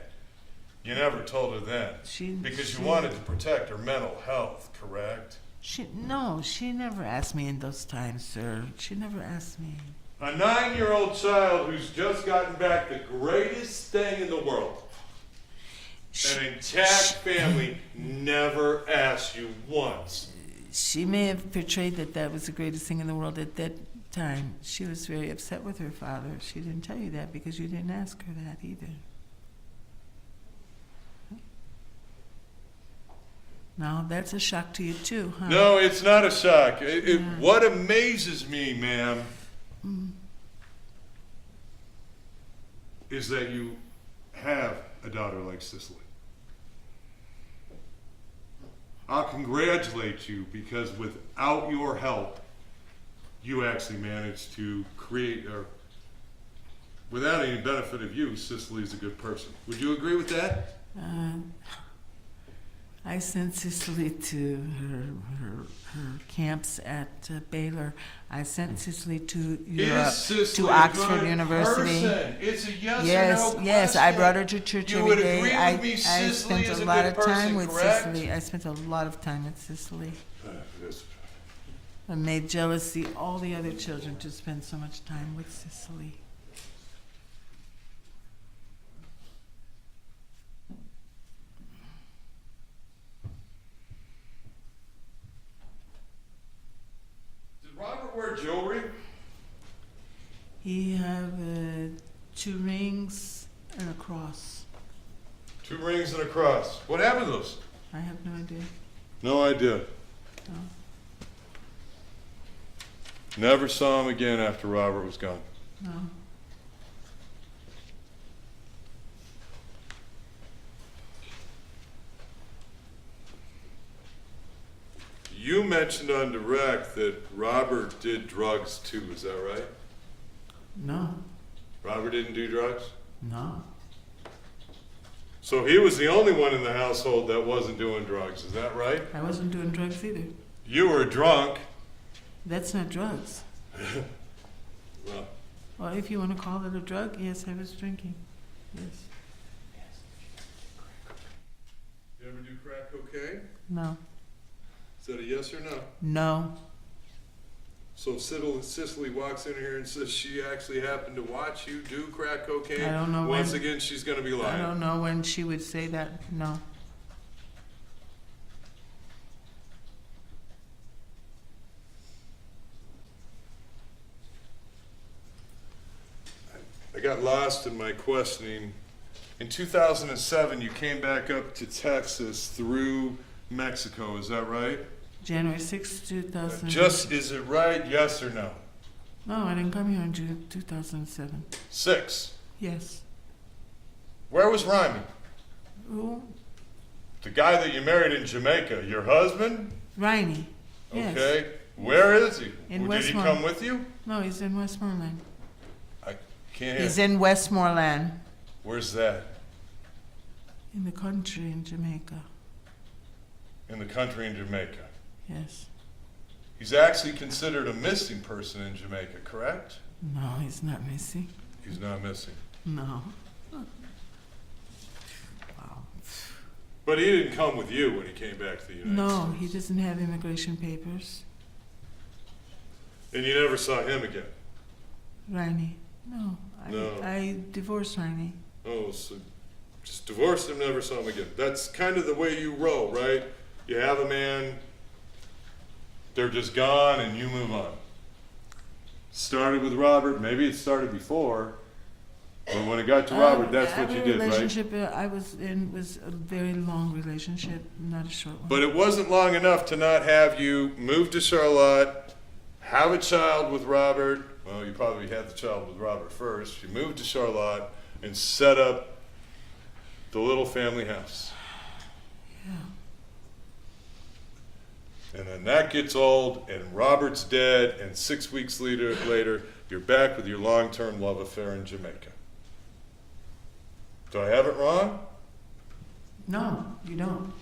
You never told her then. Because you wanted to protect her mental health, correct? She never asked me in those times, sir. She never asked me. A 9-year-old child who's just gotten back the greatest thing in the world. An intact family never asked you once. She may have portrayed that was the greatest thing in the world at that time. She was very upset with her father. She didn't tell you that because you didn't ask her that either. Now, that's a shock to you too, huh? No, it's not a shock. What amazes me, ma'am, is that you have a daughter like Cicely. I'll congratulate you because without your help, you actually managed to create, or without any benefit of you, Cicely's a good person. Would you agree with that? I sent Cicely to her camps at Baylor. I sent Cicely to Europe, to Oxford University. It's a yes, Yes, or no yes. I question. brought her to church You every would day. agree I with me, Cicely spent is a a lot good of time person, with correct? Cicely. I spent a lot of time with Cicely. and made jealousy all the other children to spend so much time with Cicely. Did Robert wear jewelry? He have 2 rings and a cross. 2 rings and a cross. What happened to those? I have no idea. No idea. No. Never saw him again after Robert was gone. No. You mentioned on direct that Robert did drugs too, is that right? No. Robert didn't do drugs? No. So he was the only one in the household that wasn't doing drugs, is that right? I wasn't doing drugs either. You were drunk. That's not drugs. Well, Well, if you want to call it a drug, yes, I was drinking. Yes. you ever do crack cocaine? No. Is that a yes or no? No. So if Cicely walks in here and says she actually happened to watch you do crack cocaine, I don't know once when- again she's going to be I lying. don't know when she would say that. No. I got lost in my questioning. In 2007, you came back up to Texas through Mexico, is that right? January 6, 2000. Just, is it right, yes or no? No, I didn't come here in June 2007. 6. Yes. Where was Ryman? Who? The guy that you married in Jamaica, your husband? Riney. Yes. Okay. Where is he? In Did he Westmont. come with you? No, he's in Westmoreland. I can't He's hear. in Westmoreland, Where's that? in the country in Jamaica. In the country in Jamaica. Yes. He's actually considered a missing person in Jamaica, correct? No, he's not missing. He's not missing. No. Wow. But he didn't come with you when he came back to the United No, States. he doesn't have immigration papers. And you never saw him again? Riney. No. No. I divorced Riney. Oh, so just divorced him, never saw him again. That's kind of the way you roll, right? You have a man, they're just gone, and you move on. Started with Robert, maybe it started before, but when it got to Robert, that's what you Every did, right? relationship I was in was a very long relationship, not a short one. But it wasn't long enough to not have you move to Charlotte, have a child with Robert. Well, you probably had the child with Robert first. You moved to Charlotte and set up the little family house. Yeah. And then that gets old, and Robert's dead, and 6 weeks later, you're back with your long-term love affair in Jamaica. Do I have it wrong? No, you don't.